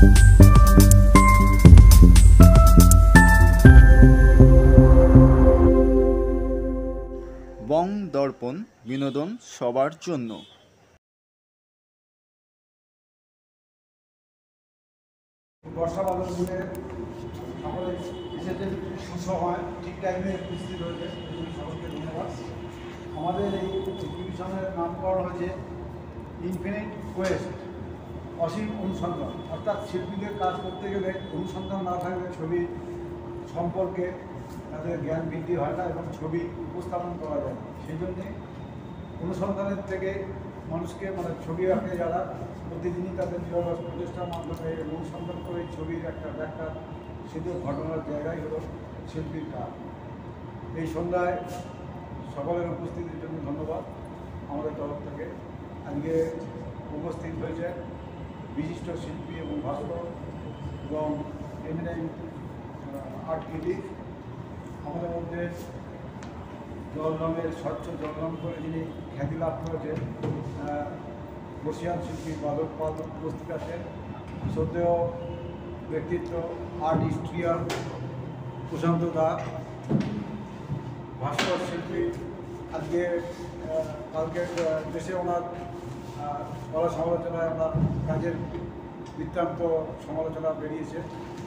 বং দর্পণ, বিনোদন সবার জন্য। বর্ষা বাদল মিলে সকলে এসেছে সুসময় ঠিক টাইমে উপস্থিত হয়েছে, সকলকে ধন্যবাদ। আমাদের এই এক্সিবিশনের নামকরণ হয়েছে ইনফিনিট কোয়েস্ট, অসীম অনুসন্ধান। অর্থাৎ শিল্পীদের কাজ করতে গেলে অনুসন্ধান না থাকলে ছবি সম্পর্কে তাদের জ্ঞান বৃদ্ধি হয় না এবং ছবি উপস্থাপন করা যায় না। সেই জন্যে অনুসন্ধানের থেকে মানুষকে ছবি আঁকে যারা প্রতিদিনই তাদের নিরলস প্রচেষ্টার মাধ্যমে অনুসন্ধান করে ছবির একটা ব্যাখ্যা সিদ্ধ ঘটনার জায়গায় হলো শিল্পীর কাজ। এই সন্ধ্যায় সকলের উপস্থিতির জন্য ধন্যবাদ আমাদের তরফ থেকে। আজকে উপস্থিত হয়েছে বিশিষ্ট শিল্পী এবং ভাস্কর এবং এমিনেন্ট আর্ট ক্রিটিক। আমাদের মধ্যে জল রঙের স্বচ্ছ জল রং করে যিনি খ্যাতি লাভ করেছেন বর্ষিয়ান শিল্পী বাদক পাল উপস্থিত আছেন। শ্রদ্ধেয় ব্যক্তিত্ব আর্ট হিস্ট্রিয়ান প্রশান্ত দা, ভাস্কর শিল্পী। আজকে কালকে দেশে ওনার কলা সমালোচনায় ওনার কাজের বৃত্তান্ত সমালোচনা বেরিয়েছে,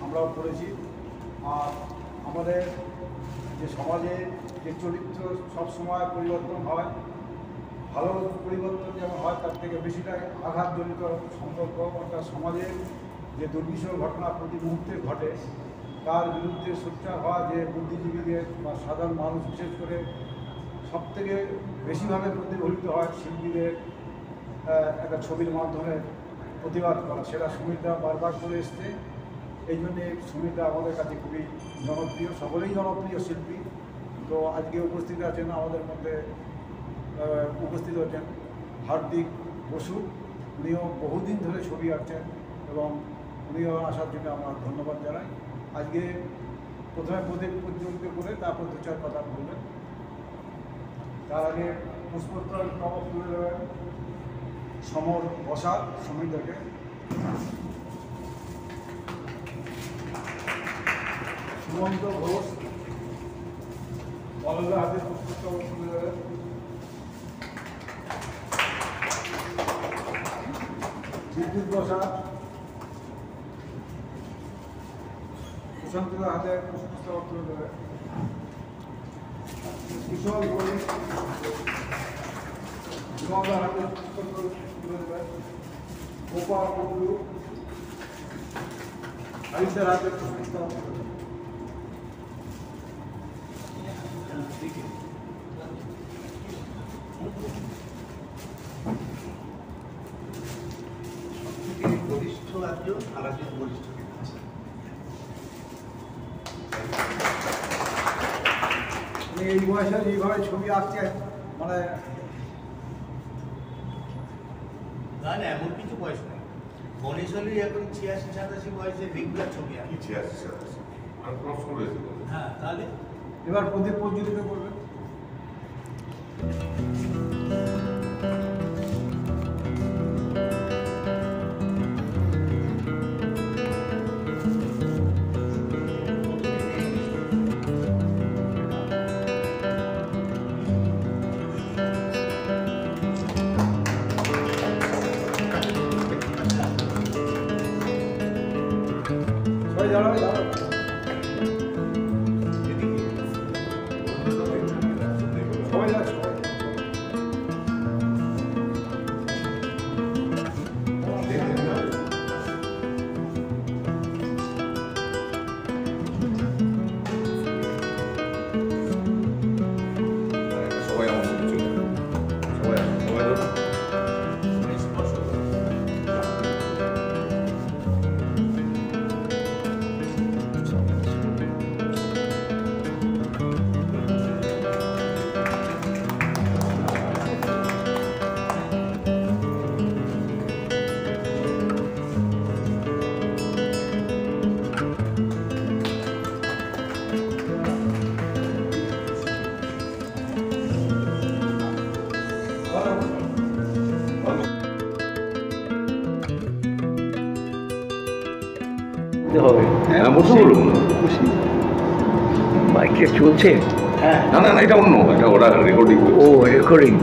আমরাও পড়েছি। আর আমাদের যে সমাজে যে চরিত্র সবসময় পরিবর্তন হয়, ভালো পরিবর্তন যেমন হয় তার থেকে বেশিটাই আঘাতজনিত সম্পর্ক। অর্থাৎ সমাজে যে দুর্বিষহ ঘটনা প্রতি মুহূর্তে ঘটে তার বিরুদ্ধে সোচ্চার হওয়া যে বুদ্ধিজীবীদের বা সাধারণ মানুষ বিশেষ করে সবথেকে বেশিভাবে প্রতিফলিত হয় শিল্পীদের একটা ছবির মাধ্যমে প্রতিবাদ করা, সেটা সুমিতা বারবার করে এসছে। এই জন্যে সুমিতা আমাদের কাছে খুবই জনপ্রিয়, সকলেই জনপ্রিয় শিল্পী। তো আজকে উপস্থিত আছেন আমাদের মধ্যে উপস্থিত হচ্ছেন হার্দিক বসু, উনিও বহুদিন ধরে ছবি আঁকছেন এবং উনিও আসার জন্য আমরা ধন্যবাদ জানাই। আজকে প্রথমে প্রদীপ প্রজ্বলিত করে তারপর দু চার কথা বলবেন। তার আগে পুষ্পোত্তর নবাব তুলে দেবেন সমর বসাক সমিতাকে। সুমন্ত ঘোষ বলদের হাতে পুষ্পোত্তর তুলে দেবেন। বিদ্যুৎ বসাক প্রশান্তদের হাতে পুষ্পোত্তর তুলে দেবেন। কুশল ঘোষ বিমলদার হাতে পুষ্পোত্তর তুলে দেবেন। গোপাল কুণ্ডু আরিফদের হাতে পুষ্পোত্তর তুলে দেবেন। বরিষ্ঠ একজন আর একজন বরিষ্ঠ এই বয়সে এইভাবে ছবি আঁকছে না না, এমন কিছু বয়স নেই। গণেশ হলেই এখন 86-87 বয়সে রেগুলার ছবি আঁকে। 86-87 আর প্রশ্ন রয়েছে। হ্যাঁ, তাহলে এবার প্রদীপ প্রজ্বলিত করবেন। বলতে হবে। হ্যাঁ বসে বলুন। মাইকটা চলছে? হ্যাঁ না না না, এটা অন্য, এটা ওরা রেকর্ডিং। ও রেকর্ডিং।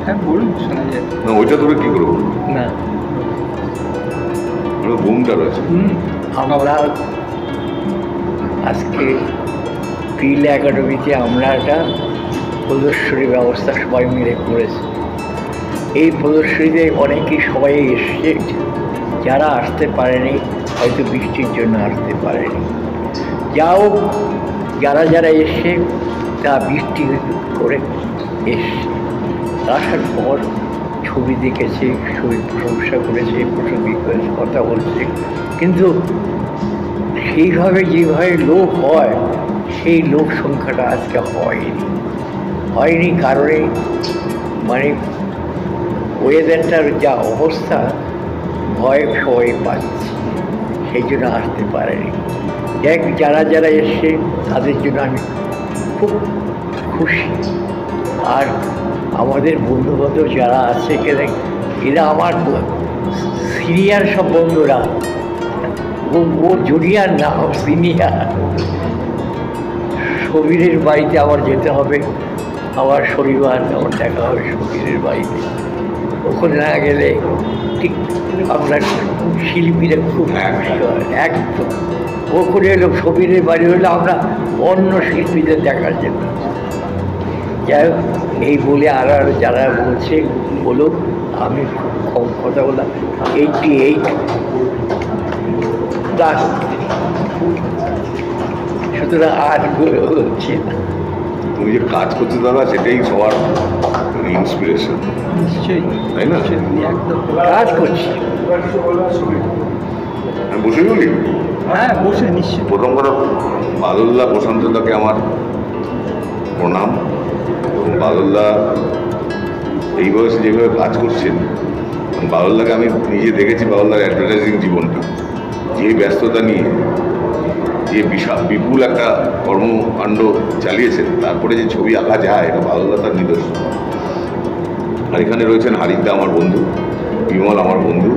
হ্যাঁ বলুন, শোনা যায়। না ওইটা ধরে কী করবো, না ওটা বুমটা রয়েছে। আমরা আজকে ফিল্ড একাডেমিতে আমরা একটা প্রদর্শনী ব্যবস্থা সবাই মিলে করেছি। এই প্রদর্শনীতে অনেকেই সবাই এসছে, যারা আসতে পারেনি হয়তো বৃষ্টির জন্য আসতে পারেনি। যাও যারা যারা এসছে তা বৃষ্টি করে এসছে, আসার পর ছবি দেখেছে, ছবির প্রশংসা করেছে, প্রসঙ্গিক কথা বলছে, কিন্তু সেইভাবে যেভাবে লোক হয় সেই লোক সংখ্যাটা আজকে হয়নি কারণে মানে ওয়েদারটার যা অবস্থা ভয় সবাই পাচ্ছে, সেই জন্য আসতে পারেনি। যারা যারা এসছে তাদের জন্য আমি খুব খুশি। আর আমাদের বন্ধুবান্ধব যারা আছে এখানে, এরা আমার সিনিয়র সব বন্ধুরা, ও জুনিয়র না, সিনিয়র। সবিরের বাড়িতে আমার যেতে হবে, আবার শনিবার আমার দেখা হবে সবিরের বাড়িতে। ওখানে না গেলে ঠিক আমরা শিল্পীরা খুব খুশি হয় একদম। ওখানে এলো সবিরের বাড়ি হলে আমরা অন্য শিল্পীদের দেখার জন্য। যাই হোক, এই বলে আর যারা বলছে বলুক, আমি খুব কম কথা বললাম। 88 প্লাস, সুতরাং আর বলছি না। তুমি যে কাজ করছো দাদা, সেটাই সবার ইন্সপিরেশন, নিশ্চয়ই তাই না? একদম কাজ করছি। আমি বসে বলি। হ্যাঁ বসে নিশ্চয়ই। প্রথম কথা বাদলদা, প্রশান্তদাকে আমার প্রণাম। এবং বাদলদা এই বয়সে যেভাবে কাজ করছেন, বাদলদাকে আমি নিজে দেখেছি, বাদলদার অ্যাডভার্টাইজিং জীবনটা, যে ব্যস্ততা নিয়ে যে বিপুল একটা কর্মকাণ্ড চালিয়েছেন, তারপরে যে ছবি আঁকা যায়, এটা বাদলদা তার নিদর্শন। আর এখানে রয়েছেন হারিদা আমার বন্ধু, বিমল আমার বন্ধু।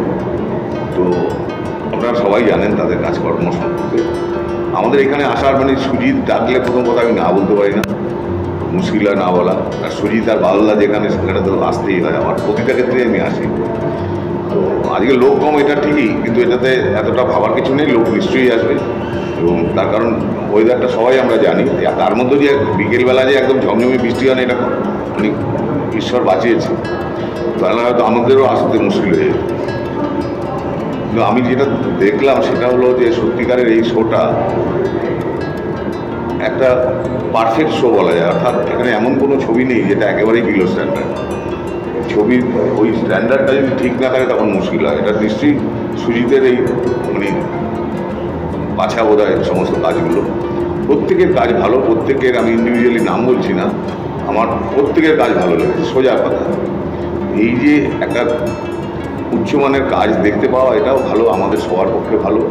তো আপনারা সবাই জানেন তাদের কাজকর্ম সম্পর্কে। আমাদের এখানে আসার মানে সুজিত ডাকলে প্রথম কথা আমি না বলতে পারি না, মুশকিল হয় না বলা। আর সুজিত আর বাদলদা যেখানে, সেখানে তো আসতেই হয়। আমার প্রতিটা ক্ষেত্রে আমি আসি। তো আজকে লোক কম, এটা ঠিকই, কিন্তু এটাতে এতটা ভাবার কিছু নেই, লোক নিশ্চয়ই আসবে। এবং তার কারণ ওয়েদারটা সবাই আমরা জানি, তার মধ্যে যে বিকেলবেলা যে একদম ঝমঝমে বৃষ্টি হয় না, এটা মানে ঈশ্বর বাঁচিয়েছে, তাহলে হয়তো আমাদেরও আসতে মুশকিল হয়ে যেত। কিন্তু আমি যেটা দেখলাম সেটা হলো যে সত্যিকারের এই শোটা একটা পারফেক্ট শো বলা যায়। অর্থাৎ এখানে এমন কোনো ছবি নেই যেটা একেবারেই বিলো স্ট্যান্ডার্ড। ছবির ওই স্ট্যান্ডার্ডটা যদি ঠিক না থাকে তখন মুশকিল হয়। এটা নিশ্চয়ই সুজিতের এই মানে বাছা বোধ হয় সমস্ত কাজগুলো। প্রত্যেকের কাজ ভালো, প্রত্যেকের, আমি ইন্ডিভিজুয়ালি নাম বলছি না, আমার প্রত্যেকের কাজ ভালো লেগেছে। সোজা কথা, এই যে একটা উচ্চমানের কাজ দেখতে পাওয়া, এটাও ভালো, আমাদের সবার পক্ষে ভালো,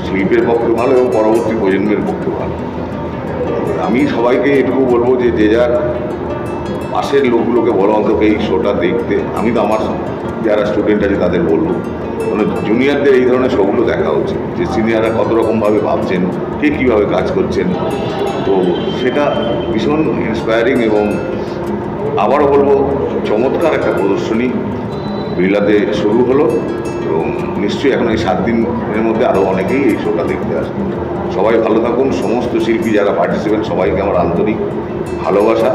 শিল্পের পক্ষে ভালো এবং পরবর্তী প্রজন্মের পক্ষে ভালো। আমি সবাইকে এটুকু বলবো যে যে যার পাশের লোকগুলোকে বলো অন্তত এই শোটা দেখতে। আমি তো আমার যারা স্টুডেন্ট আছে তাদের বলবো, মানে জুনিয়রদের এই ধরনের শোগুলো দেখা উচিত, যে সিনিয়ররা কত রকমভাবে ভাবছেন, কে কীভাবে কাজ করছেন। তো সেটা ভীষণ ইন্সপায়ারিং। এবং আবারও বলবো, চমৎকার একটা প্রদর্শনী বিড়লাতে শুরু হলো, এবং নিশ্চয়ই এখন এই 7 দিনের মধ্যে আরও অনেকেই এই শোটা দেখতে আসবে। সবাই ভালো থাকুন। সমস্ত শিল্পী যারা পার্টিসিপেন্ট, সবাইকে আমার আন্তরিক ভালোবাসা।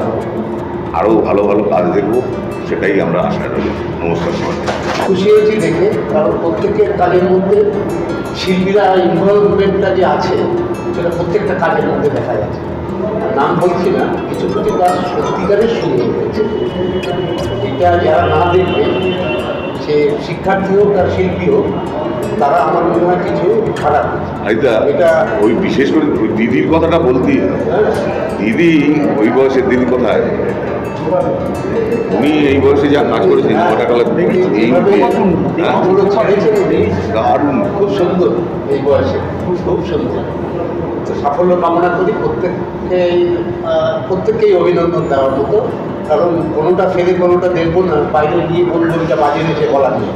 আরও ভালো ভালো কাজ দেখবো, সেটাই আমরা আশা রাখি। নমস্কার সবাইকে। খুশি হয়েছি দেখে, কারণ প্রত্যেকের কাজের মধ্যে শিল্পীরা ইনভলভমেন্টটা যে আছে সেটা প্রত্যেকটা কাজের মধ্যে দেখা যাচ্ছে। নাম বলছি না, কিছু কিছু কাজ সত্যিকারের সুন্দর হয়েছে। এটা যারা না দেখবে, সে শিক্ষার্থী হোক আর শিল্পী হোক, তারা আমার মনে হয় কিছু খারাপ আইতা এটা ওই বিশেষ করে ওই দিদির কথাটা বলতেই হবে। দিদি ওই বয়সের দিদি কোথায়, উনি এই বয়সে যা কাজ করেছেন ওটা কালে দারুণ, খুব সুন্দর এই বয়সে, খুব সুন্দর। তো সাফল্য কামনা করি প্রত্যেককেই অভিনন্দন দেওয়ার মতো, কারণ কোনোটা ফেলে কোনোটা দেখবো না, বাইরে গিয়ে বলবো এটা বাজে হয়েছে বলার নেই।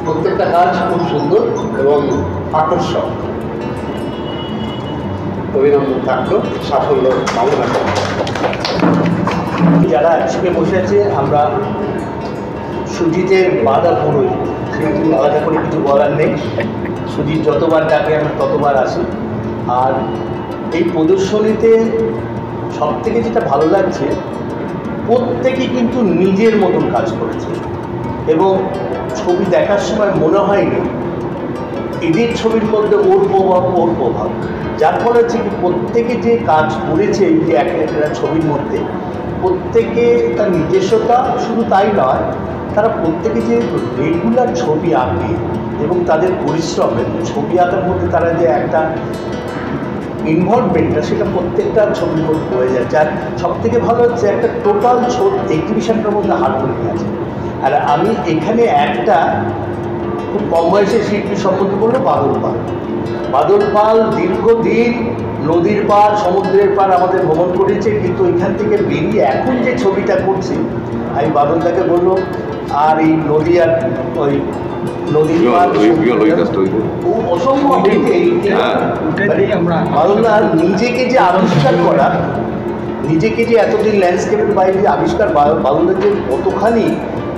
প্রত্যেকটা কাজ খুব সুন্দর এবং আকর্ষক। অভিনন্দন থাকলো, সাফল্য কামনা করি। যারা একসঙ্গে বসে আছে, আমরা সুজিতের বাধা পুরোই, সেহেতু আলাদা করে কিছু বলার নেই। সুজিত যতবার ডাকে আমরা ততবার আসি। আর এই প্রদর্শনীতে সবথেকে যেটা ভালো লাগছে, প্রত্যেকেই কিন্তু নিজের মতন কাজ করেছে এবং ছবি দেখার সময় মনে হয়নি এদের ছবির মধ্যে ওর প্রভাব, যার ফলে হচ্ছে কি প্রত্যেকে যে কাজ করেছে এই যে একটা ছবির মধ্যে, প্রত্যেকে তার নিজস্বতা, শুধু তাই নয়, তারা প্রত্যেকে যে রেগুলার ছবি আঁকে এবং তাদের পরিশ্রমের ছবি আঁকার মধ্যে তারা যে একটা ইনভলভমেন্টটা, সেটা প্রত্যেকটা ছবির মধ্যে হয়ে যাচ্ছে। আর সবথেকে ভালো হচ্ছে একটা টোটাল এক্সিবিশনটার মধ্যে হারমোনি আছে। আর আমি এখানে একটা খুব কম বয়সের শিল্পী সম্বন্ধে বললো, বাদল পাল দীর্ঘদিন নদীর পার, সমুদ্রের পার আমাদের ভ্রমণ করেছে, কিন্তু এখান থেকে বেরিয়ে এখন যে ছবিটা করছি, আমি বাদলদাকে বললো, আর এই নদী আর ওই নদীর পার অসম্ভব। বাদলদা নিজেকে যে আবিষ্কার করা, নিজেকে যে এতদিন ল্যান্ডস্কেপের বাইরে যে আবিষ্কার, বাদলদার যে কতখানি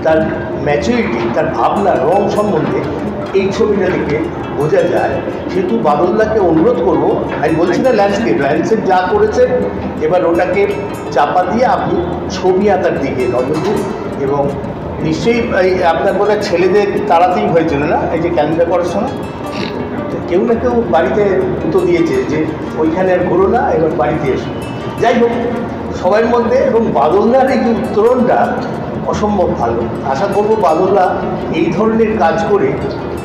তার ম্যাচুরিটি, তার ভাবনা, রং সম্বন্ধে এই ছবিটা দেখে বোঝা যায়। সেহেতু বাদলদাকে অনুরোধ করবো, আমি বলছি না ল্যান্ডস্কেপ যা করেছে, এবার ওটাকে চাপা দিয়ে আপনি ছবি আঁকার দিকে নজর দিন। এবং নিশ্চয়ই এই আপনার বোধ হয় ছেলেদের তাড়াতেই হয়েছিল না, এই যে ক্যালেন্ডার করার সময় কেউ না কেউ বাড়িতে উত্তর দিয়েছে যে ওইখানে আর ঘুরো না, এবার বাড়িতে এসো। যাই হোক, সবার মধ্যে এবং বাদলদার এই যে উত্তরণটা অসম্ভব ভালো। আশা করবো বাদলদা এই ধরনের কাজ করে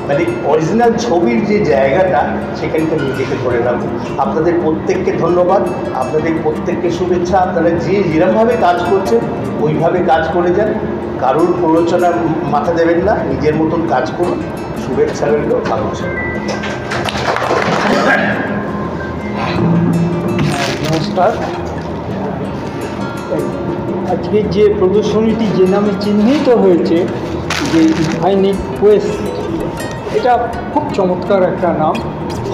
মানে অরিজিনাল ছবির যে জায়গাটা, সেখানটা নিজেকে ধরে রাখুন। আপনাদের প্রত্যেককে ধন্যবাদ, আপনাদের প্রত্যেককে শুভেচ্ছা। আপনারা যে যেরমভাবে কাজ করছেন ওইভাবে কাজ করে যান, কারোর প্ররোচনা মাথা দেবেন না, নিজের মতন কাজ করুন। শুভেচ্ছা রইল, ভালোবাসা। নমস্কার। আজকে যে প্রদর্শনীটি যে নামে চিহ্নিত হয়েছে, যে ইনফাইনিট কোয়েস্ট, এটা খুব চমৎকার একটা নাম।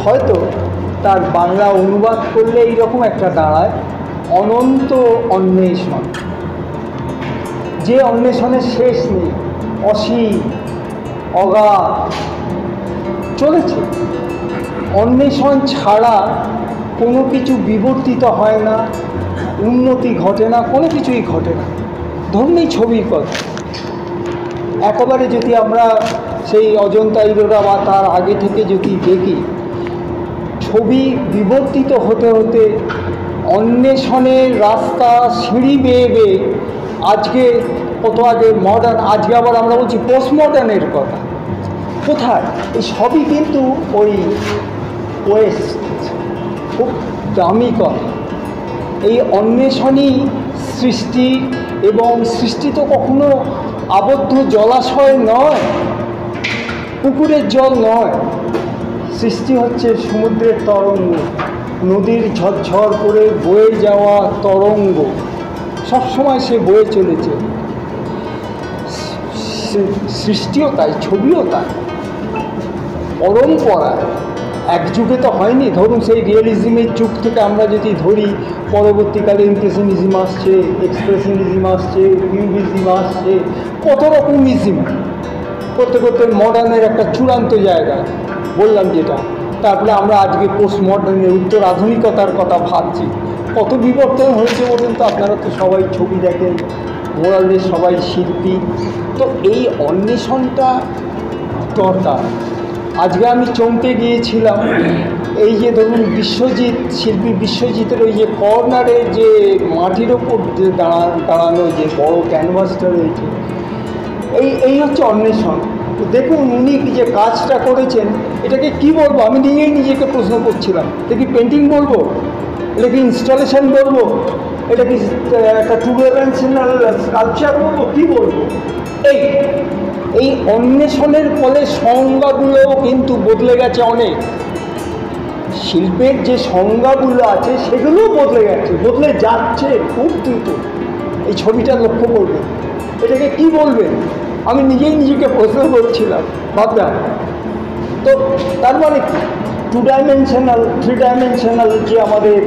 হয়তো তার বাংলা অনুবাদ করলে এইরকম একটা দাঁড়ায়, অনন্ত অন্বেষণ। যে অন্বেষণের শেষ নেই, অসীম, অগাধ চলেছে। অন্বেষণ ছাড়া কোনো কিছু বিবর্তিত হয় না, উন্নতি ঘটে না, কোনো কিছুই ঘটে না। ধরুন এই ছবির কথা, একেবারে যদি আমরা সেই অজন্তা ইলোরা বা তার আগে থেকে যদি দেখি, ছবি বিবর্তিত হতে হতে অন্বেষণের রাস্তা সিঁড়ি বেয়ে বেয়ে আজকে কত আগে মডার্ন, আজকে আবার আমরা বলছি পোস্ট মডার্নের কথা। কোথায়? এই সবই কিন্তু ওই ওয়েস্ট। খুব দামি কথা। এই অন্বেষণই সৃষ্টি, এবং সৃষ্টি তো কখনো আবদ্ধ জলাশয় নয়, পুকুরের জল নয়। সৃষ্টি হচ্ছে সমুদ্রের তরঙ্গ, নদীর ঝরঝর করে বয়ে যাওয়া তরঙ্গ। সবসময় সে বয়ে চলেছে। সৃষ্টিও তাই, ছবিও তাই। পরম্পরা এক যুগে তো হয়নি। ধরুন সেই রিয়েলিজমের যুগ থেকে আমরা যদি ধরি, পরবর্তীকালে ইমপ্রেশনিজম আসছে, এক্সপ্রেশনিজম আসছে, কিউবিজম আসছে, কত রকম ইজম করতে করতে মডার্নের একটা চূড়ান্ত জায়গা বললাম যেটা। তারপরে আমরা আজকে পোস্ট মডার্নের, উত্তর আধুনিকতার কথা ভাবছি। কত বিবর্তন হয়েছে বলুন তো। আপনারা তো সবাই ছবি দেখেন, মোরালদের সবাই শিল্পী। তো এই অন্বেষণটা দরকার। আজকে আমি চমকে গিয়েছিলাম, এই যে ধরুন বিশ্বজিৎ, শিল্পী বিশ্বজিতের ওই যে কর্নারে যে মাটির ওপর যে দাঁড়ানো যে বড় ক্যানভাসটা রয়েছে, এই হচ্ছে অন্বেষণ। দেখুন উনি যে কাজটা করেছেন, এটাকে কি বলবো, আমি নিজেকে প্রশ্ন করছিলাম। এটা কি পেন্টিং বলবো, এটা কি ইনস্টলেশন বলবো, এটা কি একটা টু ডাইমেনশনাল স্কাল্পচার বলবো, কী বলবো? এই অন্বেষণের ফলে সংজ্ঞাগুলোও কিন্তু বদলে গেছে অনেক। শিল্পের যে সংজ্ঞাগুলো আছে সেগুলোও বদলে গেছে, বদলে যাচ্ছে খুব দ্রুত। এই ছবিটা লক্ষ্য করবেন, এটাকে কি বলবেন? আমি নিজেই নিজেকে প্রশ্ন করছিলাম, ভাবতাম। তো তার মানে কি 2 ডাইমেনশনাল 3 ডাইমেনশনাল যে আমাদের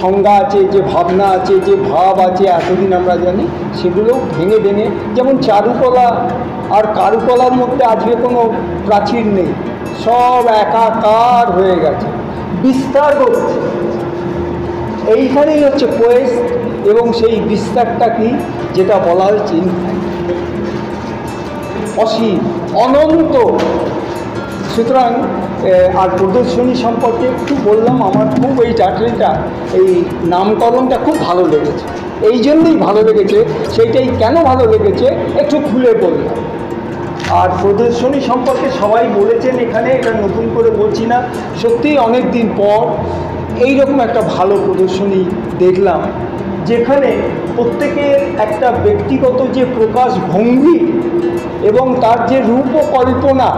সংজ্ঞা আছে, যে ভাবনা আছে, যে ভাব আছে এতদিন আমরা জানি, সেগুলো ভেঙে ভেঙে, যেমন চারুকলা আর কারুকলার মধ্যে আজকে কোনো প্রাচীর নেই, সব একাকার হয়ে গেছে, বিস্তার করছে। এইখানেই হচ্ছে কোয়েস, এবং সেই বিস্তারটা কি, যেটা বলা হয়েছে অসীম, অনন্ত। সুতরাং আর প্রদর্শনী সম্পর্কে একটু বললাম, আমার খুব এই টাইটেলটা, এই নামকরণটা খুব ভালো লেগেছে। এই জন্যই ভালো লেগেছে, সেইটাই কেন ভালো লেগেছে একটু খুলে বললাম। আর প্রদর্শনী সম্পর্কে সবাই বলেছেন এখানে, এটা নতুন করে বলছি না। সত্যিই অনেক দিন পর এইরকম একটা ভালো প্রদর্শনী দেখলাম, যেখানে প্রত্যেকের একটা ব্যক্তিগত যে প্রকাশভঙ্গি এবং তার যে রূপকল্পনা,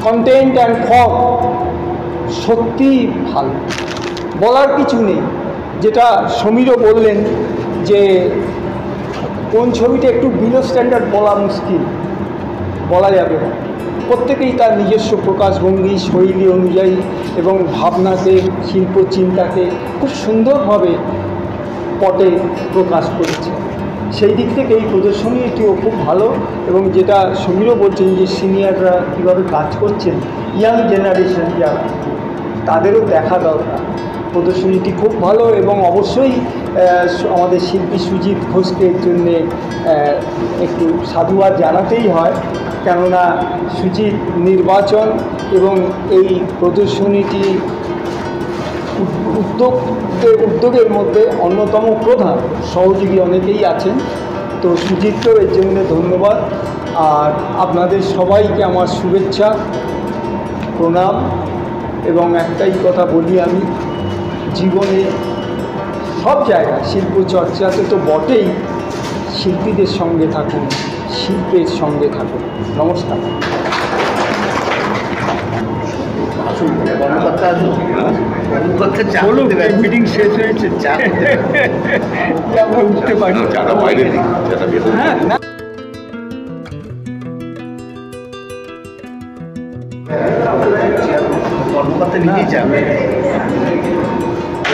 কন্টেন্ট অ্যান্ড ফর্ম, সত্যিই ভালো, বলার কিছু নেই। যেটা সমীরও বললেন যে কোন ছবিটা একটু বিলো স্ট্যান্ডার্ড বলা মুশকিল, বলা যাবে না। প্রত্যেকেই তার নিজস্ব প্রকাশভঙ্গি, শৈলী অনুযায়ী এবং ভাবনাকে, শিল্পচিন্তাকে খুব সুন্দরভাবে পটে প্রকাশ করেছে। সেই দিক থেকে এই প্রদর্শনীটিও খুব ভালো। এবং যেটা সমীরও বলছেন যে সিনিয়ররা কীভাবে কাজ করছেন, ইয়াং জেনারেশন যারা, তাদেরও দেখা দরকার। প্রদর্শনীটি খুব ভালো, এবং অবশ্যই আমাদের শিল্পী সুজিত ঘোষকে এর জন্যে একটু সাধুবাদ জানাতেই হয়, কেননা সুজিত নির্বাচন এবং এই প্রদর্শনীটি উদ্যোগের মধ্যে অন্যতম প্রধান সহযোগী অনেকেই আছেন। তো সুজিতকেও এর জন্য ধন্যবাদ। আর আপনাদের সবাইকে আমার শুভেচ্ছা, প্রণাম। এবং একটাই কথা বলি আমি, জীবনে সব জায়গায় শিল্প চর্চাতে তো বটেই, শিল্পীদের সঙ্গে থাকুন, শিল্পের সঙ্গে থাকুন। নমস্কার। মিটিং শেষ হয়েছে, আমরা উঠতে পারি, চাটা বাইরে দিই, চাটা ভেতরে। হ্যাঁ না, কর্মকর্তা নিজেই যাবে,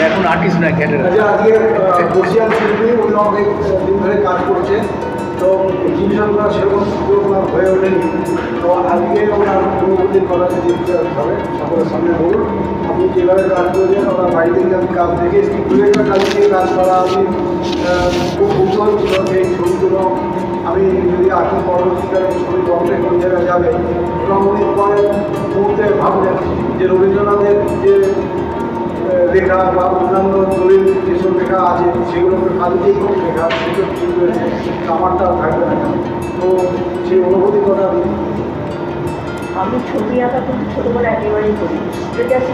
এখন আর্টিস্ট না ক্যাটার। আজকে বর্ষিয়ান শিল্পী অন্য অনেক দিন ধরে কাজ করছে, তো জিনিসগুলো সেরকম সুযোগ হয়ে ওঠেনি। তো আজকে ওনার অনুভূতির কথা দিতে হবে সকলের সামনে। বলুন আপনি যেভাবে কাজ করেছেন, ওনার বাড়ি থেকে আমি কাজ দেখে একটা কাজ থেকে কাজ করা আমি খুব কৌতূহল ছিল যে এই ছবিগুলো আমি যদি আঁকি পরবর্তীকালে ছবি বন্ধে কোন জায়গায় যাবে, এবং উনি পরে মুহূর্তে ভাবলেন যে রবীন্দ্রনাথের যে লেখা বা অন্যান্য দলিল যেসব লেখা আছে সেগুলোকে কাজেই খুব লেখা, সেসব ঠিক রয়েছে, আমারটা থাকবে না। তো সেই অনুভূতি কথা আমি ছবি আঁকা কিন্তু ছোটোবেলা একেবারেই করি, যদি আছে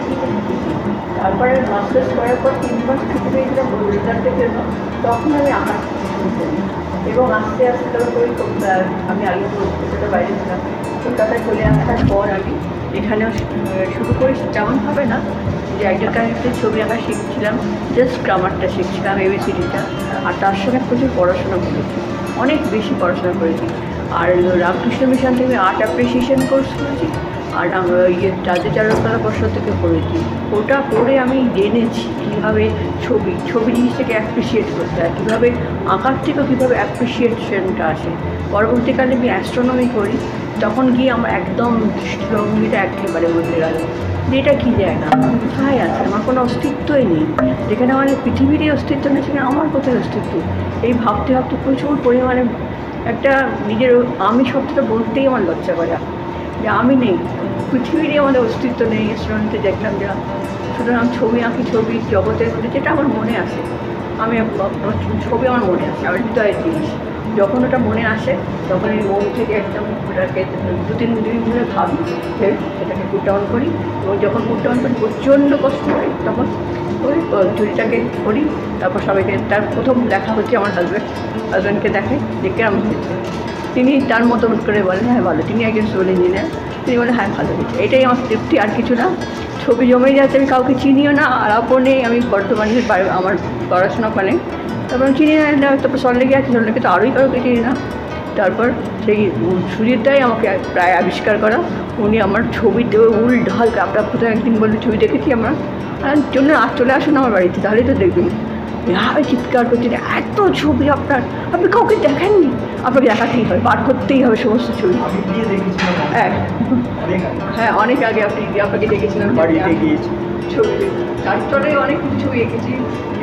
তারপরে মাস্টার্স করার পর 3 মাস ছুটি পেয়েছিলাম রেজাল্টের জন্য, তখন আমি আঁকা শুরু করি। এবং আস্তে আস্তে করে আমি আগে কলকাতার বাইরে ছিলাম, কলকাতায় চলে আসার পর আমি এখানেও শুরু করি। তেমনভাবে না যে একটা ক্যারেক্টার ছবি আঁকা শিখছিলাম, জাস্ট গ্রামারটা শিখছিলাম, ABCDটা, আর তার সঙ্গে প্রচুর পড়াশোনা করেছি, অনেক বেশি পড়াশোনা করেছি। আর রামকৃষ্ণ মিশন থেকে আর্ট অ্যাপ্রিসিয়েশন কোর্স করেছি, আর আমরা রাজ্য চারুকলা পর্ষদ থেকে পড়েছি। ওটা পড়ে আমি জেনেছি কীভাবে ছবি জিনিসটাকে অ্যাপ্রিসিয়েট করতে হয়, কীভাবে আঁকার থেকেও কীভাবে অ্যাপ্রিসিয়েশনটা আসে। পরবর্তীকালে আমি অ্যাস্ট্রোনমি করি, তখন গিয়ে আমার একদম দৃষ্টিভঙ্গিটা একেবারে বদলে গেল, যে এটা কী জায়গা, কোথায় আছে, আমার কোনো অস্তিত্বই নেই। যেখানে আমার পৃথিবীরই অস্তিত্ব নেই, সেখানে আমার কোথায় অস্তিত্ব, এই ভাবতে ভাবতে প্রচুর পরিমাণে একটা নিজের আমি শব্দটা বলতেই আমার লজ্জা করে, যে আমি নেই, পৃথিবীরই আমাদের অস্তিত্ব নেই। রেস্টুরেন্টে দেখলাম যা, সুতরাং ছবি আঁকি, ছবির জগতের মধ্যে যেটা আমার মনে আসে, আমি ছবি আমার মনে আসে, আমার হৃদয়ের জিনিস। যখন ওটা মনে আসে তখন এই মন থেকে একদম ওটাকে 2-3 দিন ধরে ভাবি, সেটাকে পুট ডাউন করি, এবং যখন পুট ডাউন করি প্রচণ্ড কষ্ট করি, তখন ওই চুরিটাকে করি। তারপর সবাইকে, তার প্রথম দেখা হচ্ছে আমার হাজব্যান্ডকে দেখে, দেখে আমি তিনি তার মতো করে বলেন হ্যাঁ ভালো, তিনি একজন সিভিল ইঞ্জিনিয়ার, তিনি বলেন হ্যাঁ ভালো হয়েছে। এটাই আমার তৃপ্তি, আর কিছু না। ছবি জমে যাচ্ছে, আমি কাউকে চিনিও না, আর আপনে আমি বর্তমানে আমার পড়াশোনা মানে তারপর চিনি না, তারপর সল্লেগে আছে, সল্লেগে তো আরোই কারোকে চিনি না। তারপর সেই সুজিতটাই আমাকে প্রায় আবিষ্কার করা। উনি আমার ছবিতে উল ঢাল, আপনার কোথাও একদিন বলে ছবি দেখেছি আমরা, জন্য আর চলে আসুন আমার বাড়িতে, তাহলেই তো দেখবেন। চিৎকার করছেন, এত ছবি আপনার, আপনি কাউকে দেখেননি, আপনাকে দেখাতেই হবে, বার করতেই হবে সমস্ত ছবি। হ্যাঁ, অনেক আগে আপনাকে দেখেছিলাম ছবি, তারপরে অনেক কিছু ছবি এঁকেছি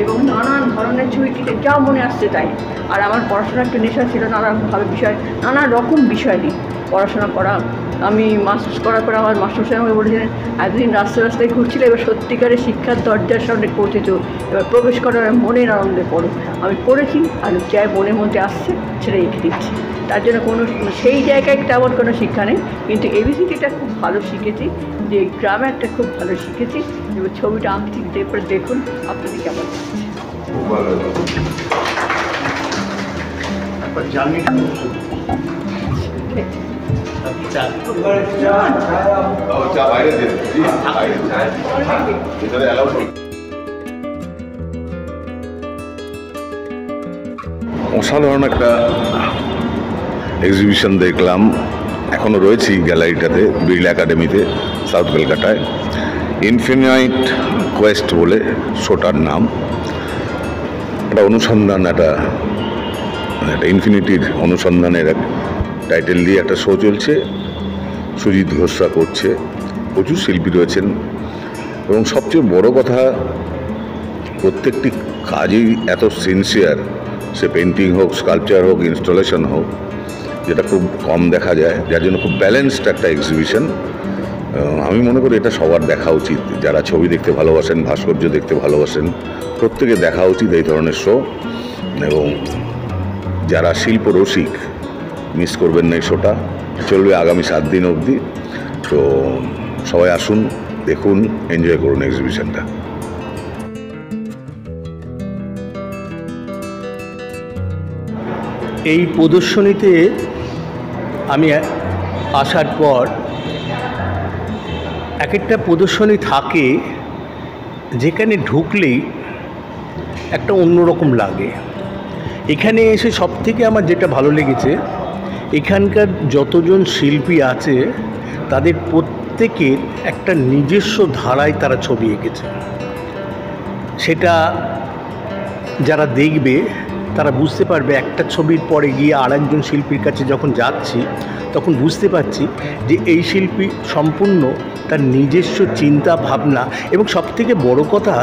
এবং নানান ধরনের ছবি কেটে যা মনে আসছে তাই। আর আমার পড়াশোনার একটা নেশা ছিল, নানাভাবে বিষয়, নানা রকম বিষয় নিয়ে পড়াশোনা করা। আমি মাস্টার্স করার পর আমার মাস্টারসাহেব আমাকে বলেছিলেন, এতদিন রাস্তায় রাস্তায় ঘুরছিল, এবার সত্যিকারের শিক্ষার দরজার সামনে পৌঁছেছো, এবার প্রবেশ করার মনের আনন্দে পড়ো। আমি পড়েছি, আর যাই মনের মধ্যে আসছে সেটা লিখে দিচ্ছি। তার জন্য কোনো সেই জায়গায় তেমন কোনো শিক্ষা নেই, কিন্তু এবিসিডিটা খুব ভালো শিখেছি, যে গ্রামারটা খুব ভালো শিখেছি। এবার ছবিটা আঁকছি, তারপরে দেখুন আপনাদের কেমন অসাধারণ একটা এক্সিবিশন দেখলাম, এখনও রয়েছি গ্যালারিটাতে, বিড়লা একাডেমিতে, সাউথ কলকাতায়। ইনফিনাইট কোয়েস্ট বলে শোটার নাম। একটা অনুসন্ধান, একটা ইনফিনিটির অনুসন্ধানের এক টাইটেল দিয়ে একটা শো চলছে। সুজিত ঘোষরা করছে, প্রচুর শিল্পী রয়েছেন, এবং সবচেয়ে বড় কথা, প্রত্যেকটি কাজই এত সিনসিয়ার, সে পেন্টিং হোক, স্কাল্পচার হোক, ইনস্টলেশন হোক, যেটা খুব কম দেখা যায়, যার জন্য খুব ব্যালেন্সড একটা এক্সিবিশন। আমি মনে করি এটা সবার দেখা উচিত, যারা ছবি দেখতে ভালোবাসেন, ভাস্কর্য দেখতে ভালোবাসেন, প্রত্যেকে দেখা উচিত এই ধরনের শো। এবং যারা শিল্প রসিক, মিস করবেন না এই শোটা, চলবে আগামী 7 দিন অবধি। তো সবাই আসুন, দেখুন, এনজয় করুন এক্সিবিশনটা। এই প্রদর্শনীতে আমি আসার পর এক একটা প্রদর্শনী থাকে যেখানে ঢুকলেই একটা অন্যরকম লাগে। এখানে এসে সবথেকে আমার যেটা ভালো লেগেছে, এখানকার যতজন শিল্পী আছে তাদের প্রত্যেকের একটা নিজস্ব ধারায় তারা ছবি এঁকেছে। সেটা যারা দেখবে তারা বুঝতে পারবে। একটা ছবির পরে গিয়ে আরেকজন শিল্পীর কাছে যখন যাচ্ছি তখন বুঝতে পারছি যে এই শিল্পী সম্পূর্ণ তার নিজস্ব চিন্তা ভাবনা, এবং সবথেকে বড় কথা,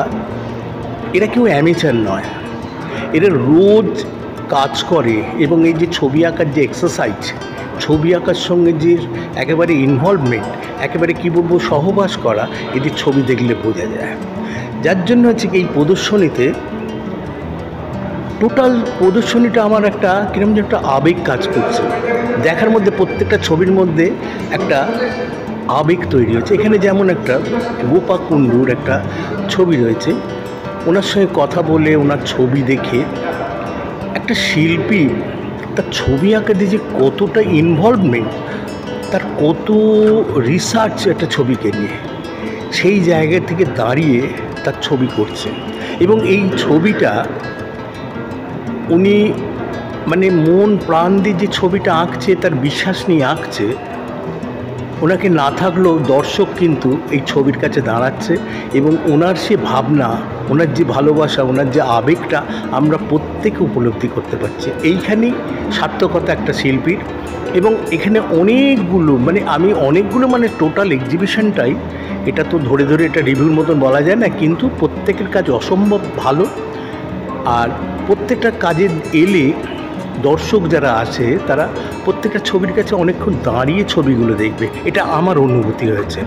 এরা কেউ অ্যামেচার নয়, এরা রোজ কাজ করে। এবং এই যে ছবি আঁকার যে এক্সারসাইজ, ছবি আঁকার সঙ্গে যে একেবারে ইনভলভমেন্ট, একেবারে কী বলবো, সহবাস করা, এটি ছবি দেখলে বোঝা যায়। যার জন্য হচ্ছে কি এই প্রদর্শনীতে, টোটাল প্রদর্শনীটা আমার একটা কিরকম যে একটা আবেগ কাজ করছে। দেখার মধ্যে প্রত্যেকটা ছবির মধ্যে একটা আবেগ তৈরি হয়েছে। এখানে যেমন একটা গোপা কুণ্ডুর একটা ছবি রয়েছে, ওনার সঙ্গে কথা বলে, ওনার ছবি দেখে একটা শিল্পী তার ছবি আঁকাতে যে কতটা ইনভলভমেন্ট, তার কত রিসার্চ একটা ছবিকে নিয়ে, সেই জায়গা থেকে দাঁড়িয়ে তার ছবি করছে। এবং এই ছবিটা উনি মানে মন প্রাণ দিয়ে যে ছবিটা আঁকছে, তার বিশ্বাস নিয়ে আঁকছে। ওনাকে না থাকলেও দর্শক কিন্তু এই ছবির কাছে দাঁড়াচ্ছে, এবং ওনার সে ভাবনা, ওনার যে ভালোবাসা, ওনার যে আবেগটা আমরা প্রত্যেকে উপলব্ধি করতে পারছি। এইখানেই সার্থকতা একটা শিল্পীর। এবং এখানে অনেকগুলো মানে টোটাল এক্সিবিশনটাই, এটা তো ধরে ধরে এটা রিভিউর মতন বলা যায় না, কিন্তু প্রত্যেকের কাজ অসম্ভব ভালো। আর প্রত্যেকটা কাজে এলে দর্শক যারা আছে তারা প্রত্যেকটা ছবির কাছে অনেকক্ষণ দাঁড়িয়ে ছবিগুলো দেখবে, এটা আমার অনুভূতি হয়েছে।